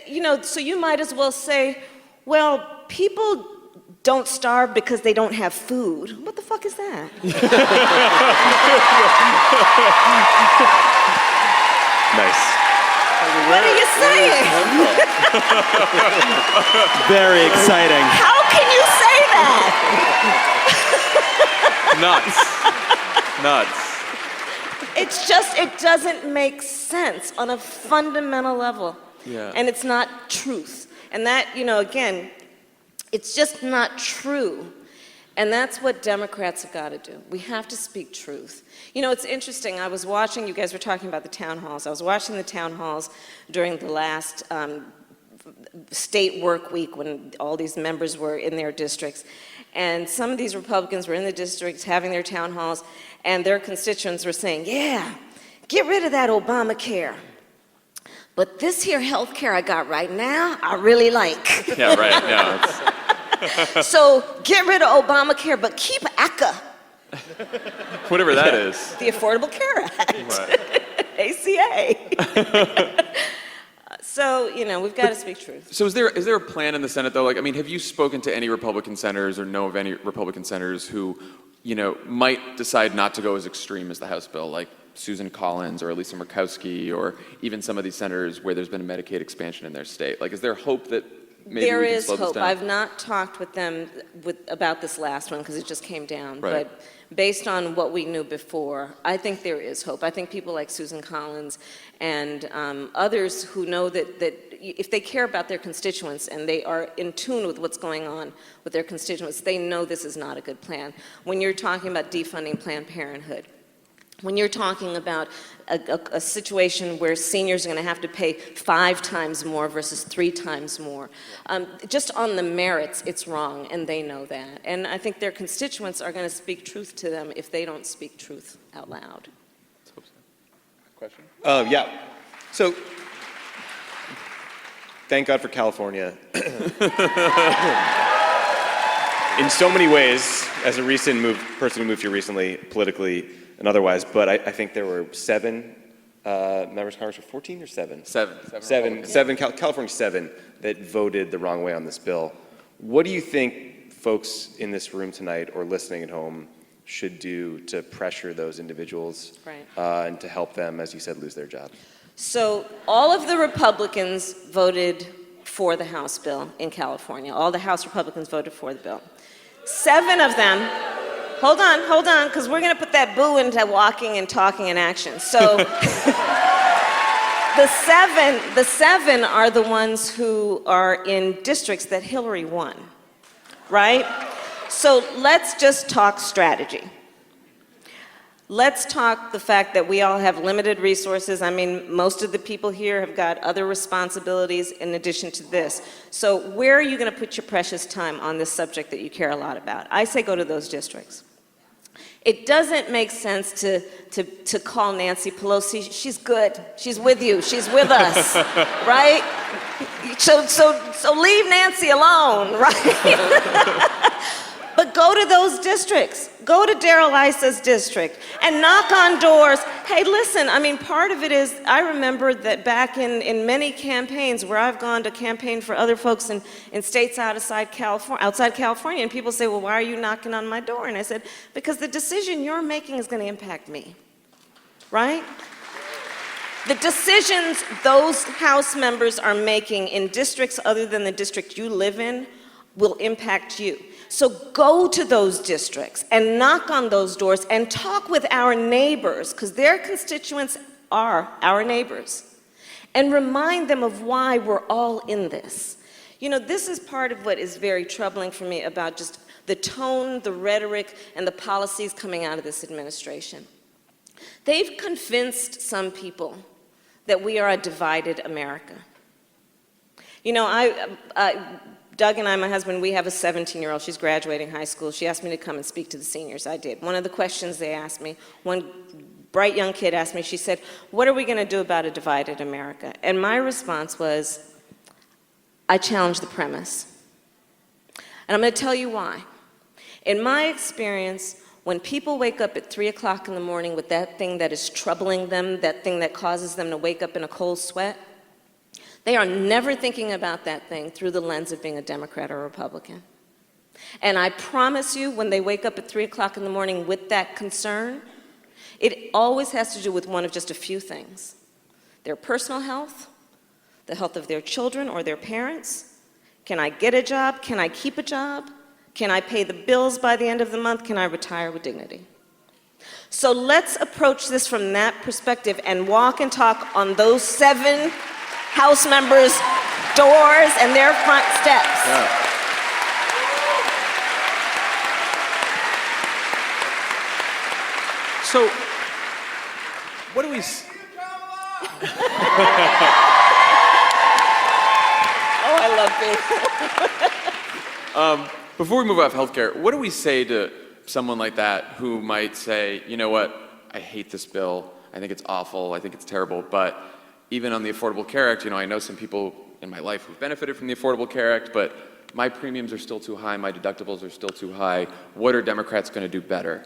you know, so you might as well say, well, people don't starve because they don't have food. What the fuck is that? Nice. What are you saying? Very exciting. How can you say that? Nuts. It's just, it doesn't make sense on a fundamental level. Yeah. And it's not truth. And that, you know, again, it's just not true. And that's what Democrats have got to do. We have to speak truth. You know, it's interesting. I was watching, you guys were talking about the town halls. I was watching the town halls during the last state work week when all these members were in their districts. And some of these Republicans were in the districts having their town halls, and their constituents were saying, yeah, get rid of that Obamacare. But this here health care I got right now, I really like. Yeah, right. Yeah. So get rid of Obamacare, but keep ACA. Whatever that is. The Affordable Care Act. Right. ACA. So, you know, we've got to speak truth. So is there a plan in the Senate, though? Like, I mean, have you spoken to any Republican senators or know of any Republican senators who, you know, might decide not to go as extreme as the House bill, like Susan Collins or Lisa Murkowski or even some of these senators where there's been a Medicaid expansion in their state? Like, is there hope that maybe there we can is slow this hope. down? I've not talked with them about this last one because it just came down. Right. But based on what we knew before, I think there is hope. I think people like Susan Collins and others who know that if they care about their constituents and they are in tune with what's going on with their constituents, they know this is not a good plan. When you're talking about defunding Planned Parenthood, when you're talking about a situation where seniors are going to have to pay 5 times more versus 3 times more, just on the merits, it's wrong, and they know that. And I think their constituents are going to speak truth to them if they don't speak truth out loud. Let's hope so. Question? Yeah. So, thank God for California. In so many ways, as a recent person who moved here recently, politically and otherwise, but I think there were 7 members of Congress, or 14 or 7? 7. California 7 that voted the wrong way on this bill. What do you think folks in this room tonight or listening at home should do to pressure those individuals and to help them, as you said, lose their jobs? So all of the Republicans voted for the House bill in California. All the House Republicans voted for the bill. 7 of them, hold on, because we're going to put that boo into walking and talking and action. So the seven are the ones who are in districts that Hillary won, right? So let's just talk strategy. Let's talk the fact that we all have limited resources. I mean, most of the people here have got other responsibilities in addition to this. So where are you going to put your precious time on this subject that you care a lot about? I say go to those districts. It doesn't make sense to call Nancy Pelosi. She's good. She's with you. She's with us, right? So leave Nancy alone, right? But go to those districts. Go to Darrell Issa's district and knock on doors. Hey, listen, I mean, part of it is, I remember that back in many campaigns where I've gone to campaign for other folks in states outside California, and people say, well, why are you knocking on my door? And I said, because the decision you're making is going to impact me, right? The decisions those House members are making in districts other than the district you live in will impact you. So go to those districts and knock on those doors and talk with our neighbors, because their constituents are our neighbors, and remind them of why we're all in this. You know, this is part of what is very troubling for me about just the tone, the rhetoric, and the policies coming out of this administration. They've convinced some people that we are a divided America. You know, Doug and I, my husband, we have a 17-year-old. She's graduating high school. She asked me to come and speak to the seniors. I did. One of the questions they asked me, one bright young kid asked me, she said, "What are we going to do about a divided America?" And my response was, I challenge the premise. And I'm going to tell you why. In my experience, when people wake up at 3 o'clock in the morning with that thing that is troubling them, that thing that causes them to wake up in a cold sweat, they are never thinking about that thing through the lens of being a Democrat or a Republican. And I promise you, when they wake up at 3 o'clock in the morning with that concern, it always has to do with one of just a few things: their personal health, the health of their children or their parents. Can I get a job? Can I keep a job? Can I pay the bills by the end of the month? Can I retire with dignity? So let's approach this from that perspective and walk and talk on those 7 House members' doors and their front steps. Yeah. So, what do we... Oh, I love this. Before we move off healthcare, what do we say to someone like that who might say, you know what, I hate this bill, I think it's awful, I think it's terrible, but even on the Affordable Care Act, you know, I know some people in my life who've benefited from the Affordable Care Act, but my premiums are still too high, my deductibles are still too high. What are Democrats going to do better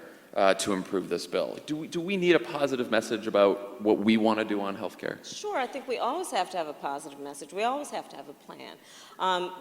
to improve this bill? Do we need a positive message about what we want to do on healthcare? Sure, I think we always have to have a positive message. We always have to have a plan.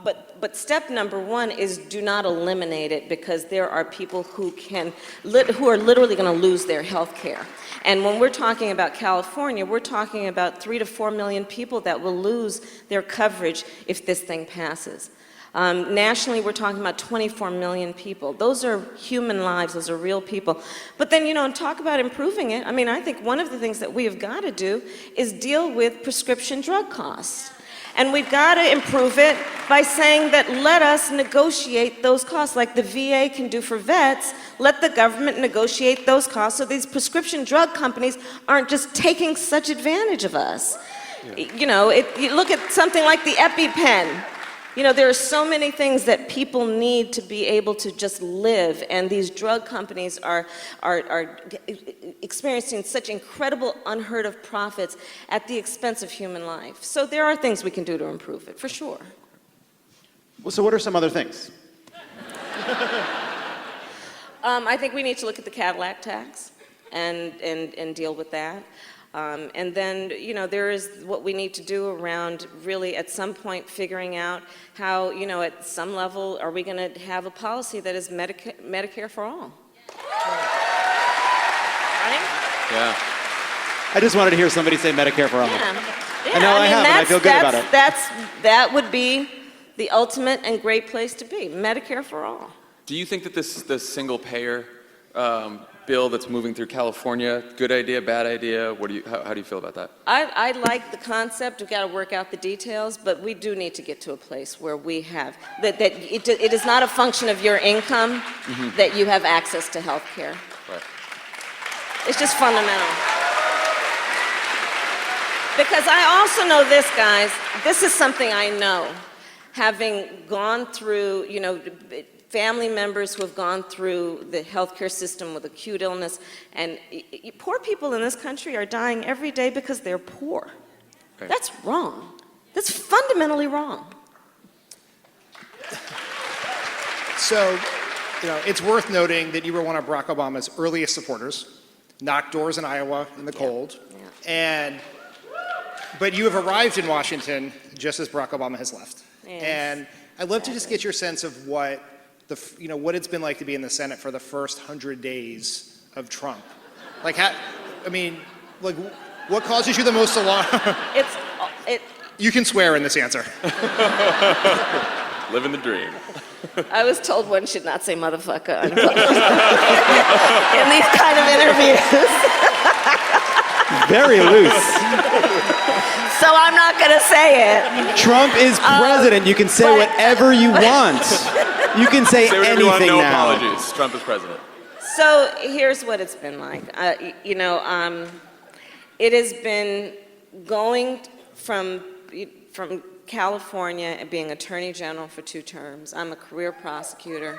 But step number 1 is do not eliminate it, because there are people who are literally going to lose their health care. And when we're talking about California, we're talking about 3 to 4 million people that will lose their coverage if this thing passes. Nationally, we're talking about 24 million people. Those are human lives. Those are real people. But then, you know, and talk about improving it. I mean, I think one of the things that we have got to do is deal with prescription drug costs. And we've got to improve it by saying that let us negotiate those costs like the VA can do for vets. Let the government negotiate those costs so these prescription drug companies aren't just taking such advantage of us. Yeah. You know, you look at something like the EpiPen. You know, there are so many things that people need to be able to just live, and these drug companies are experiencing such incredible, unheard of profits at the expense of human life. So there are things we can do to improve it, for sure. Well, so what are some other things? I think we need to look at the Cadillac tax and deal with that. And then, you know, there is what we need to do around really at some point figuring out how, you know, at some level, are we going to have a policy that is Medicare for all? Right? Yeah. I just wanted to hear somebody say Medicare for all. Yeah. I know I have, and I feel good about it. That would be the ultimate and great place to be, Medicare for all. Do you think that this single payer bill that's moving through California, good idea, bad idea? How do you feel about that? I like the concept. We've got to work out the details, but we do need to get to a place where we have that it is not a function of your income that you have access to health care. Right. It's just fundamental. Because I also know this, guys. This is something I know, having gone through, you know, family members who have gone through the healthcare system with acute illness, and poor people in this country are dying every day because they're poor. Right. That's wrong. That's fundamentally wrong. So, you know, it's worth noting that you were one of Barack Obama's earliest supporters, knocked doors in Iowa in the cold, but you have arrived in Washington just as Barack Obama has left. Yes. And I'd love to just get your sense of what what it's been like to be in the Senate for the first 100 days of Trump. Like, What causes you the most alarm? It. You can swear in this answer. Living the dream. I was told one should not say motherfucker in these kind of interviews. Very loose. So I'm not going to say it. Trump is president. You can say but- whatever you want. You can say Say whatever you want, anything no now. apologies. Trump is president. So here's what it's been like. It has been going from California and being Attorney General for 2 terms. I'm a career prosecutor.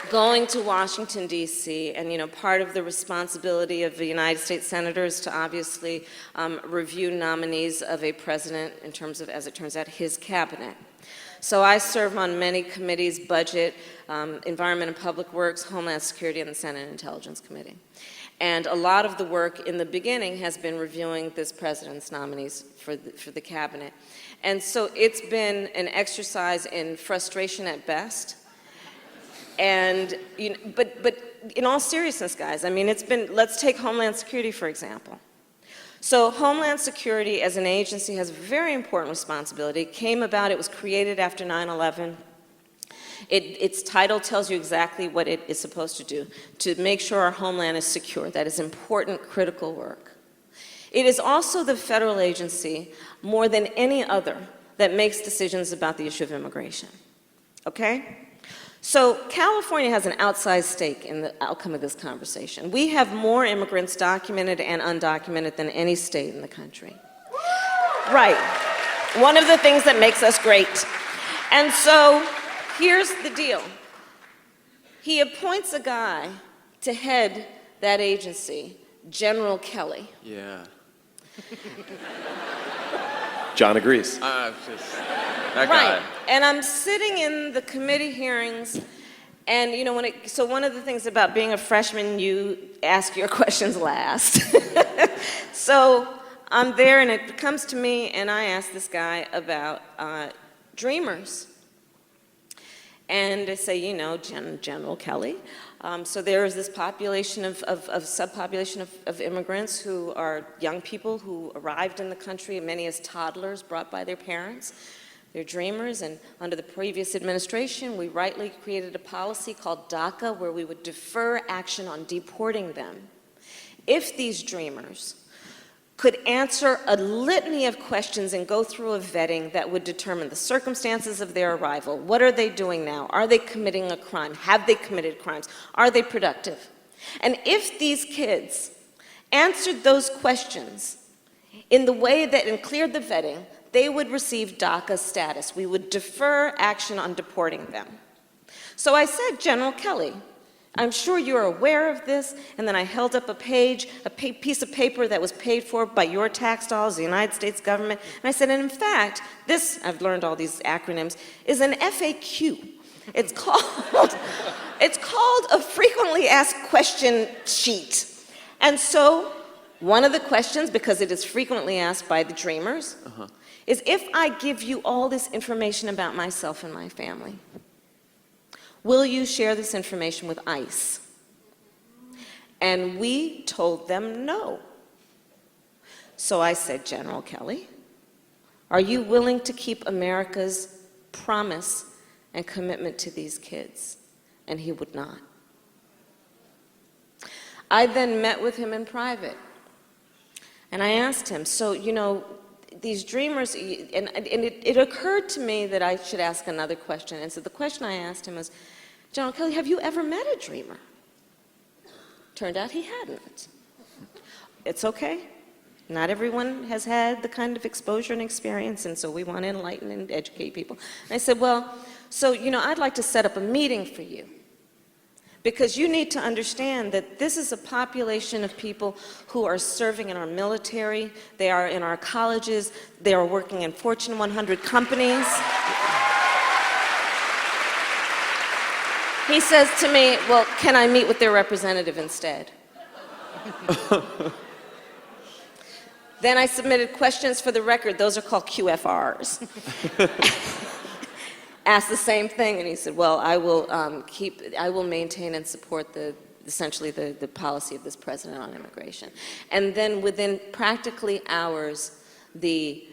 Going to Washington, D.C., and part of the responsibility of the United States senators to obviously review nominees of a president in terms of, as it turns out, his cabinet. So I serve on many committees: Budget, Environment and Public Works, Homeland Security, and the Senate Intelligence Committee. And a lot of the work in the beginning has been reviewing this president's nominees for the cabinet. And so it's been an exercise in frustration at best. And but in all seriousness, guys, let's take Homeland Security, for example. So Homeland Security as an agency has a very important responsibility. It came about, it was created after 9/11. Its title tells you exactly what it is supposed to do, to make sure our homeland is secure. That is important, critical work. It is also the federal agency, more than any other, that makes decisions about the issue of immigration. Okay? So California has an outsized stake in the outcome of this conversation. We have more immigrants, documented and undocumented, than any state in the country. Right. One of the things that makes us great. And so here's the deal. He appoints a guy to head that agency, General Kelly. Yeah. John agrees. That Right. guy. And I'm sitting in the committee hearings, and so one of the things about being a freshman, you ask your questions last. So I'm there, and it comes to me, and I ask this guy about dreamers. And I say, General Kelly. So there is this population subpopulation of immigrants who are young people who arrived in the country, many as toddlers brought by their parents. They're dreamers, and under the previous administration, we rightly created a policy called DACA, where we would defer action on deporting them if these dreamers could answer a litany of questions and go through a vetting that would determine the circumstances of their arrival. What are they doing now? Are they committing a crime? Have they committed crimes? Are they productive? And if these kids answered those questions in the way that and cleared the vetting, they would receive DACA status. We would defer action on deporting them. So I said, General Kelly, I'm sure you're aware of this. And then I held up a piece of paper that was paid for by your tax dollars, the United States government. And I said, and in fact, this, I've learned all these acronyms, is an FAQ. It's called a frequently asked question sheet. And so one of the questions, because it is frequently asked by the dreamers, is if I give you all this information about myself and my family, will you share this information with ICE? And we told them no. So I said, General Kelly, are you willing to keep America's promise and commitment to these kids? And he would not. I then met with him in private. And I asked him, so, these dreamers, and it occurred to me that I should ask another question. And so the question I asked him was, General Kelly, have you ever met a dreamer? Turned out he hadn't. It's okay. Not everyone has had the kind of exposure and experience, and so we want to enlighten and educate people. And I said, well, so, I'd like to set up a meeting for you, because you need to understand that this is a population of people who are serving in our military, they are in our colleges, they are working in Fortune 100 companies. He says to me, well, can I meet with their representative instead? Then I submitted questions for the record. Those are called QFRs. Asked the same thing, and he said, well, I will maintain and support the essentially the policy of this president on immigration. And then within practically hours, the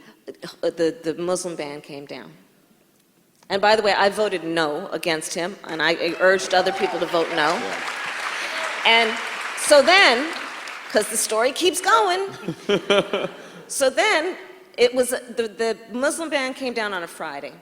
Muslim ban came down. And by the way, I voted no against him, and I urged other people to vote no. Yeah. And so then, because the story keeps going, so then it was the Muslim ban came down on a Friday.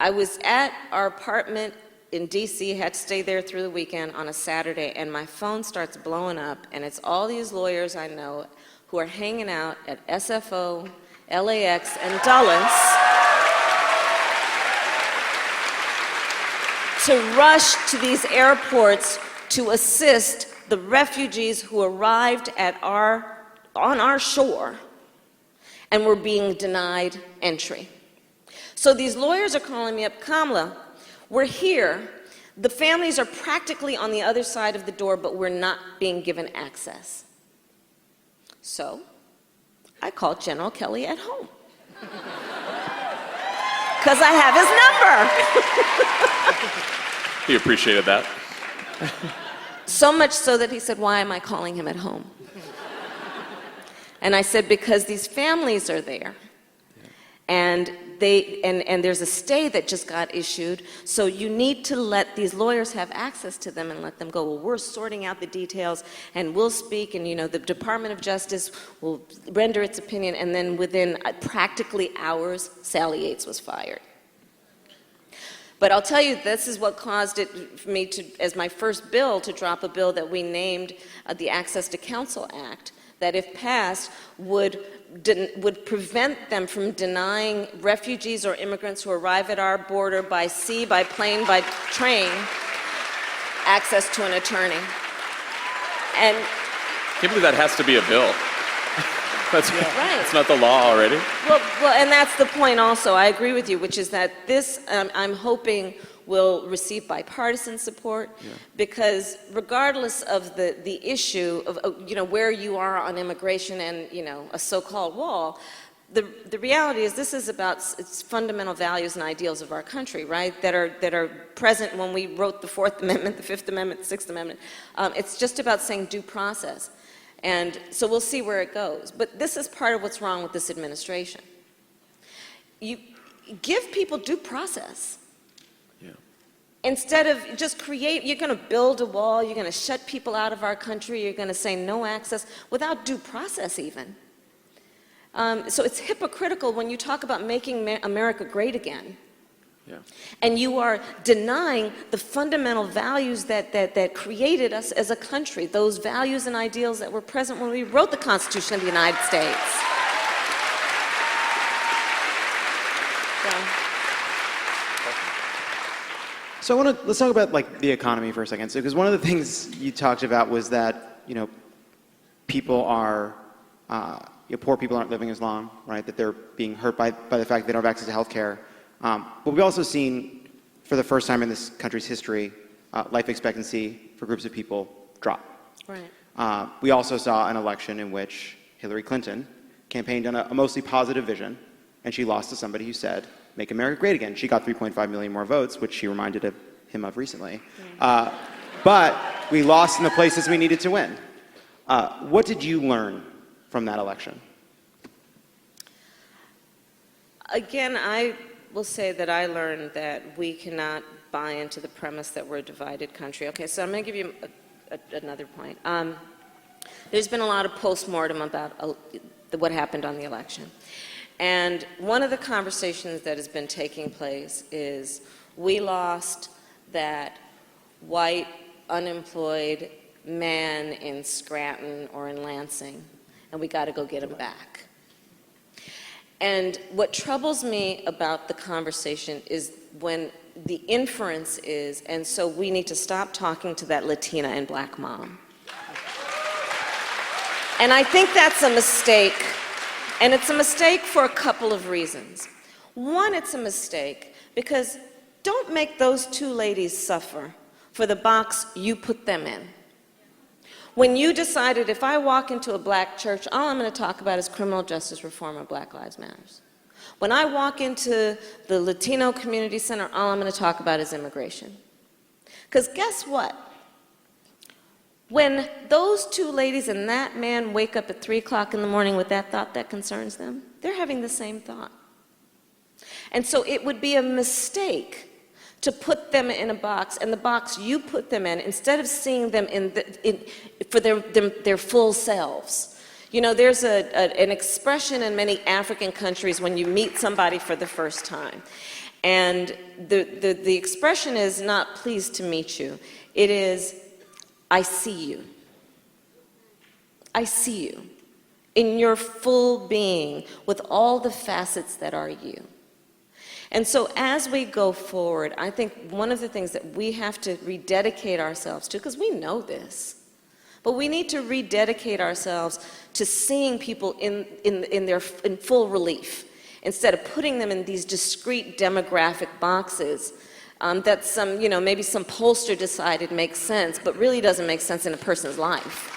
I was at our apartment in D.C., had to stay there through the weekend on a Saturday, and my phone starts blowing up, and it's all these lawyers I know who are hanging out at SFO, LAX, and Dulles to rush to these airports to assist the refugees who arrived on our shore and were being denied entry. So these lawyers are calling me up, Kamala, we're here. The families are practically on the other side of the door, but we're not being given access. So I called General Kelly at home. Because I have his number. He appreciated that. So much so that he said, why am I calling him at home? And I said, because these families are there. And there's a stay that just got issued, so you need to let these lawyers have access to them and let them go. Well, we're sorting out the details, and we'll speak, and the Department of Justice will render its opinion, and then within practically hours, Sally Yates was fired. But I'll tell you, this is what caused it for me to, as my first bill, to drop a bill that we named the Access to Counsel Act, that if passed would prevent them from denying refugees or immigrants who arrive at our border by sea, by plane, by train, access to an attorney. And I can't believe that has to be a bill. That's right. It's not the law already. Well, and that's the point also. I agree with you, which is that this, I'm hoping, will receive bipartisan support, because regardless of the issue of where you are on immigration and a so-called wall, the reality is this is about its fundamental values and ideals of our country, right? That are present when we wrote the Fourth Amendment, the Fifth Amendment, the Sixth Amendment. It's just about saying due process, and so we'll see where it goes. But this is part of what's wrong with this administration. You give people due process. Instead of just you're going to build a wall, you're going to shut people out of our country, you're going to say no access without due process even. So it's hypocritical when you talk about making America great again. Yeah. And you are denying the fundamental values that created us as a country, those values and ideals that were present when we wrote the Constitution of the United States. So let's talk about the economy for a second. So, because one of the things you talked about was that people are poor people aren't living as long, right? That they're being hurt by the fact that they don't have access to health care. But we've also seen, for the first time in this country's history, life expectancy for groups of people drop. Right. We also saw an election in which Hillary Clinton campaigned on a mostly positive vision, and she lost to somebody who said, "Make America great again." She got 3.5 million more votes, which she reminded him of recently. But we lost in the places we needed to win. What did you learn from that election? Again, I will say that I learned that we cannot buy into the premise that we're a divided country. Okay, so I'm going to give you another point. There's been a lot of postmortem about what happened on the election. And one of the conversations that has been taking place is we lost that white, unemployed man in Scranton or in Lansing, and we got to go get him back. And what troubles me about the conversation is when the inference is, and so we need to stop talking to that Latina and black mom. And I think that's a mistake. And it's a mistake for a couple of reasons. One, it's a mistake because don't make those two ladies suffer for the box you put them in. When you decided, if I walk into a black church, all I'm going to talk about is criminal justice reform or Black Lives Matter. When I walk into the Latino Community Center, all I'm going to talk about is immigration. Because guess what? When those two ladies and that man wake up at 3 o'clock in the morning with that thought that concerns them, they're having the same thought. And so it would be a mistake to put them in a box, and the box you put them in, instead of seeing them for their full selves. You know, there's an expression in many African countries when you meet somebody for the first time. And the expression is not pleased to meet you. It is, I see you. I see you in your full being with all the facets that are you. And so as we go forward, I think one of the things that we have to rededicate ourselves to, because we know this, but we need to rededicate ourselves to seeing people in full relief, instead of putting them in these discrete demographic boxes that maybe some pollster decided makes sense, but really doesn't make sense in a person's life.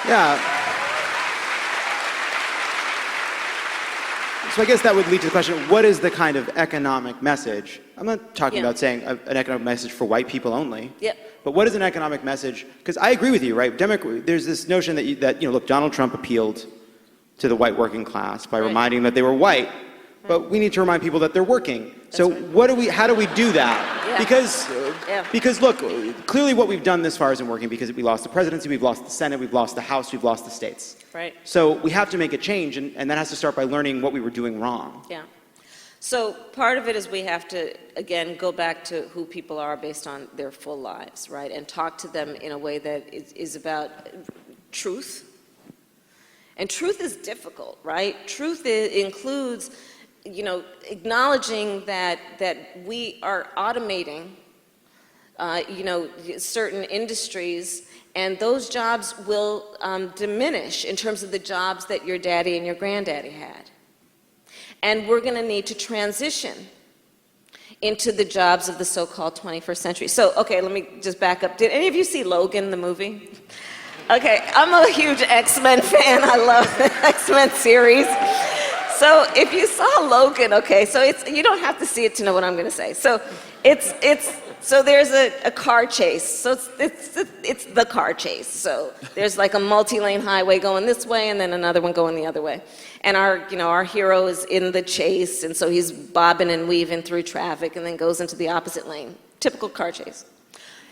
Yeah. So I guess that would lead to the question, what is the kind of economic message? I'm not talking about saying an economic message for white people only. Yep. But what is an economic message? Because I agree with you, right? There's this notion that look, Donald Trump appealed to the white working class by reminding them that they were white, but we need to remind people that they're working. So how do we do that? Yeah. Because look, clearly what we've done this far isn't working because we lost the presidency, we've lost the Senate, we've lost the House, we've lost the states. Right. So we have to make a change, and that has to start by learning what we were doing wrong. Yeah. So part of it is we have to, again, go back to who people are based on their full lives, right? And talk to them in a way that is about truth. And truth is difficult, right? Truth includes, acknowledging that we are automating, certain industries, and those jobs will diminish in terms of the jobs that your daddy and your granddaddy had. And we're going to need to transition into the jobs of the so-called 21st century. So, okay, let me just back up. Did any of you see Logan, the movie? Okay, I'm a huge X-Men fan. I love the X-Men series. So if you saw Logan, okay, so you don't have to see it to know what I'm going to say. So so there's a car chase. So it's the car chase. So there's like a multi-lane highway going this way and then another one going the other way. And our hero is in the chase, and so he's bobbing and weaving through traffic and then goes into the opposite lane. Typical car chase.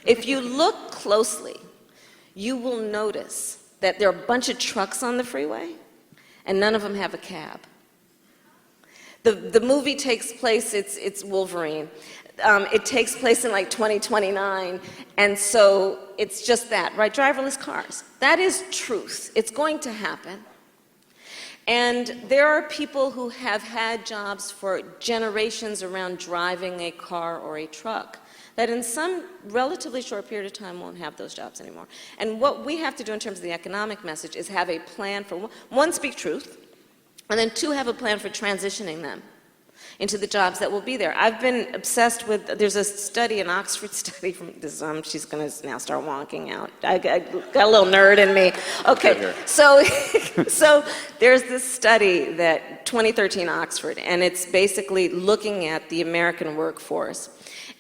If you look closely, you will notice that there are a bunch of trucks on the freeway and none of them have a cab. The movie takes place, it's Wolverine. It takes place in like 2029, and so it's just that, right? Driverless cars. That is truth. It's going to happen. And there are people who have had jobs for generations around driving a car or a truck that in some relatively short period of time won't have those jobs anymore. And what we have to do in terms of the economic message is have a plan for, one, speak truth, and then two, have a plan for transitioning them into the jobs that will be there. I've been obsessed with, there's a study, an Oxford study from this, she's gonna now start wonking out. I got a little nerd in me. Okay, so there's this study that 2013 Oxford, and it's basically looking at the American workforce.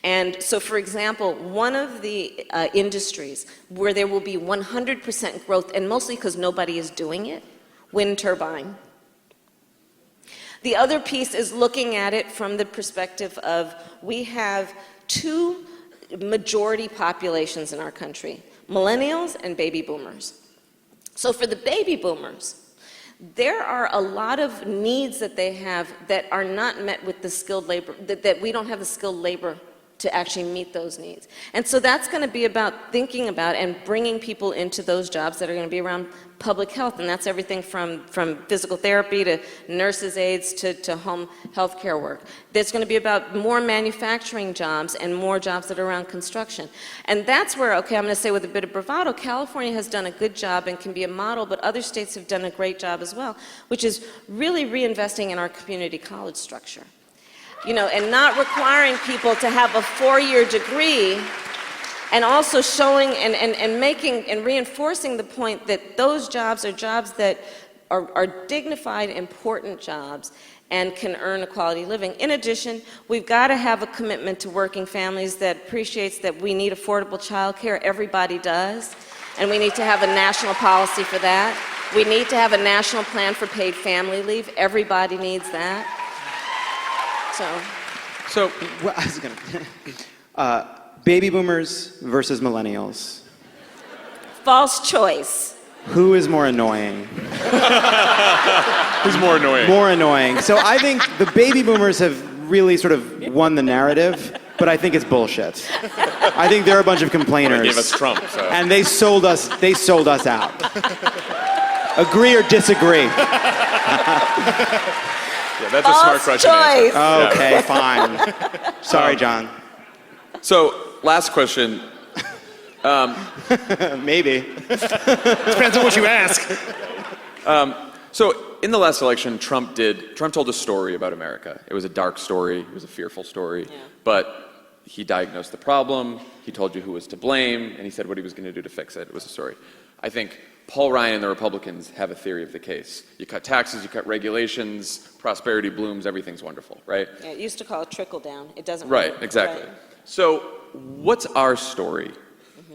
And so, for example, one of the industries where there will be 100% growth, and mostly because nobody is doing it, wind turbine. The other piece is looking at it from the perspective of we have two majority populations in our country, millennials and baby boomers. So for the baby boomers, there are a lot of needs that they have that are not met with the skilled labor, that we don't have the skilled labor to actually meet those needs. And so that's going to be about thinking about and bringing people into those jobs that are going to be around public health, and that's everything from physical therapy to nurses' aides to home health care work. There's going to be about more manufacturing jobs and more jobs that are around construction. And that's where, okay, I'm going to say with a bit of bravado, California has done a good job and can be a model, but other states have done a great job as well, which is really reinvesting in our community college structure. And not requiring people to have a 4-year degree, and also showing and making and reinforcing the point that those jobs are jobs that are dignified, important jobs and can earn a quality living. In addition, we've got to have a commitment to working families that appreciates that we need affordable child care. Everybody does. and we need to have a national policy for that. We need to have a national plan for paid family leave. Everybody needs that. So Well, I was gonna. Baby boomers versus millennials. False choice. Who is more annoying? Who's more annoying? More annoying. So I think the baby boomers have really sort of won the narrative, but I think it's bullshit. I think they're a bunch of complainers. They gave us Trump, so. And they sold us out. Agree or disagree? Yeah, that's a smart False question. choice. Okay, fine. Sorry, John. So, last question. Maybe. Depends on what you ask. So, in the last election, Trump told a story about America. It was a dark story. It was a fearful story. Yeah. But he diagnosed the problem. He told you who was to blame, and he said what he was going to do to fix it. It was a story. I think Paul Ryan and the Republicans have a theory of the case. You cut taxes, you cut regulations, prosperity blooms, everything's wonderful, right? Yeah, it used to call it trickle down. It doesn't Right, work. exactly. Right. So, what's our story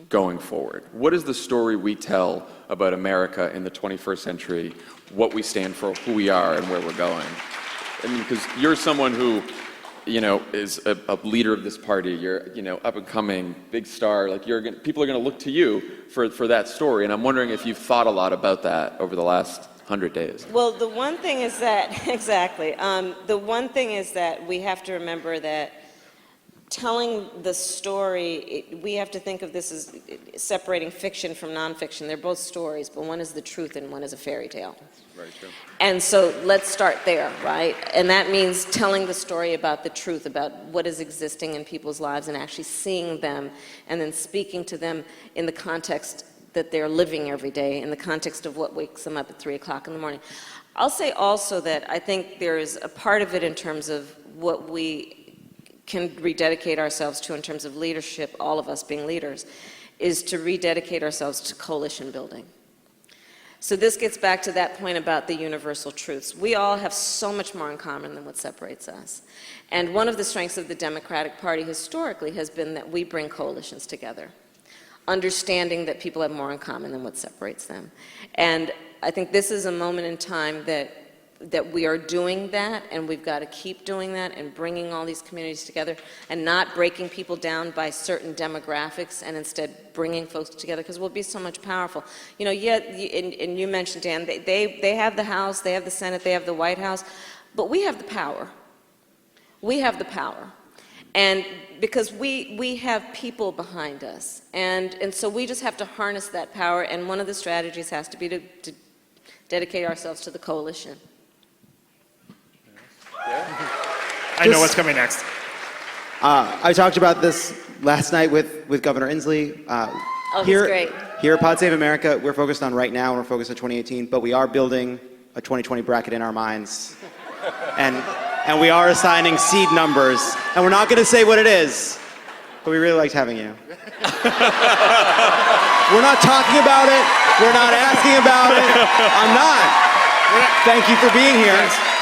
going forward? What is the story we tell about America in the 21st century, what we stand for, who we are, and where we're going? I mean, because you're someone who, is a leader of this party. You're, up and coming, big star. Like people are going to look to you for that story. And I'm wondering if you've thought a lot about that over the last 100 days. Well, the one thing is that, exactly. The one thing is that we have to remember that telling the story, we have to think of this as separating fiction from nonfiction. They're both stories, but one is the truth and one is a fairy tale. Very true. And so let's start there, right? And that means telling the story about the truth, about what is existing in people's lives and actually seeing them and then speaking to them in the context that they're living every day, in the context of what wakes them up at 3 o'clock in the morning. I'll say also that I think there is a part of it in terms of what we can rededicate ourselves to in terms of leadership, all of us being leaders, is to rededicate ourselves to coalition building. So this gets back to that point about the universal truths. We all have so much more in common than what separates us. And one of the strengths of the Democratic Party historically has been that we bring coalitions together, understanding that people have more in common than what separates them. And I think this is a moment in time that we are doing that, and we've got to keep doing that and bringing all these communities together and not breaking people down by certain demographics and instead bringing folks together, because we'll be so much powerful. And you mentioned, Dan, they have the House, they have the Senate, they have the White House, but we have the power. We have the power. And because we have people behind us. And so we just have to harness that power, and one of the strategies has to be to dedicate ourselves to the coalition. I know what's coming next. I talked about this last night with Governor Inslee. He's great. Here at Pod Save America, we're focused on right now, and we're focused on 2018, but we are building a 2020 bracket in our minds. And we are assigning seed numbers. And we're not going to say what it is, but we really liked having you. We're not talking about it. We're not asking about it. I'm not. Thank you for being here.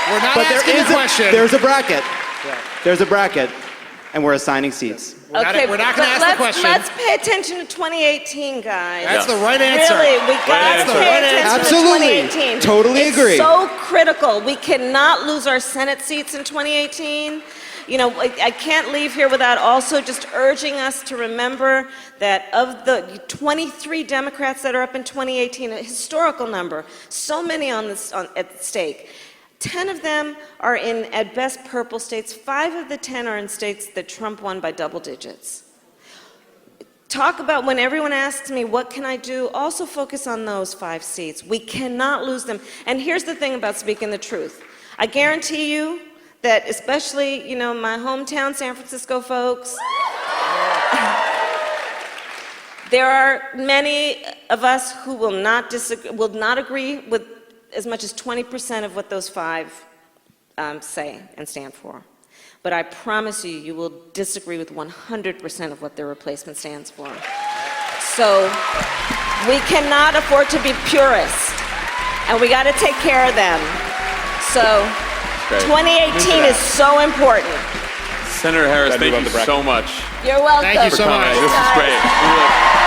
We're not But asking the question. There's a bracket. There's a bracket, and we're assigning seats. We're not going to ask the question. Let's pay attention to 2018, guys. That's the right answer. Really, we got to pay attention Absolutely. to 2018. Totally agree. It's so critical. We cannot lose our Senate seats in 2018. I can't leave here without also just urging us to remember that of the 23 Democrats that are up in 2018, a historical number, so many at stake. 10 of them are in, at best, purple states. 5 of the 10 are in states that Trump won by double digits. Talk about, when everyone asks me, what can I do? Also focus on those 5 seats. We cannot lose them. And here's the thing about speaking the truth. I guarantee you that, especially, my hometown San Francisco folks, there are many of us who will not agree with as much as 20% of what those 5 say and stand for. But I promise you, you will disagree with 100% of what their replacement stands for. So we cannot afford to be purist, and we got to take care of them. So 2018 is so important. Senator Harris, thank you so much. You're welcome. Thank you so much. This is great.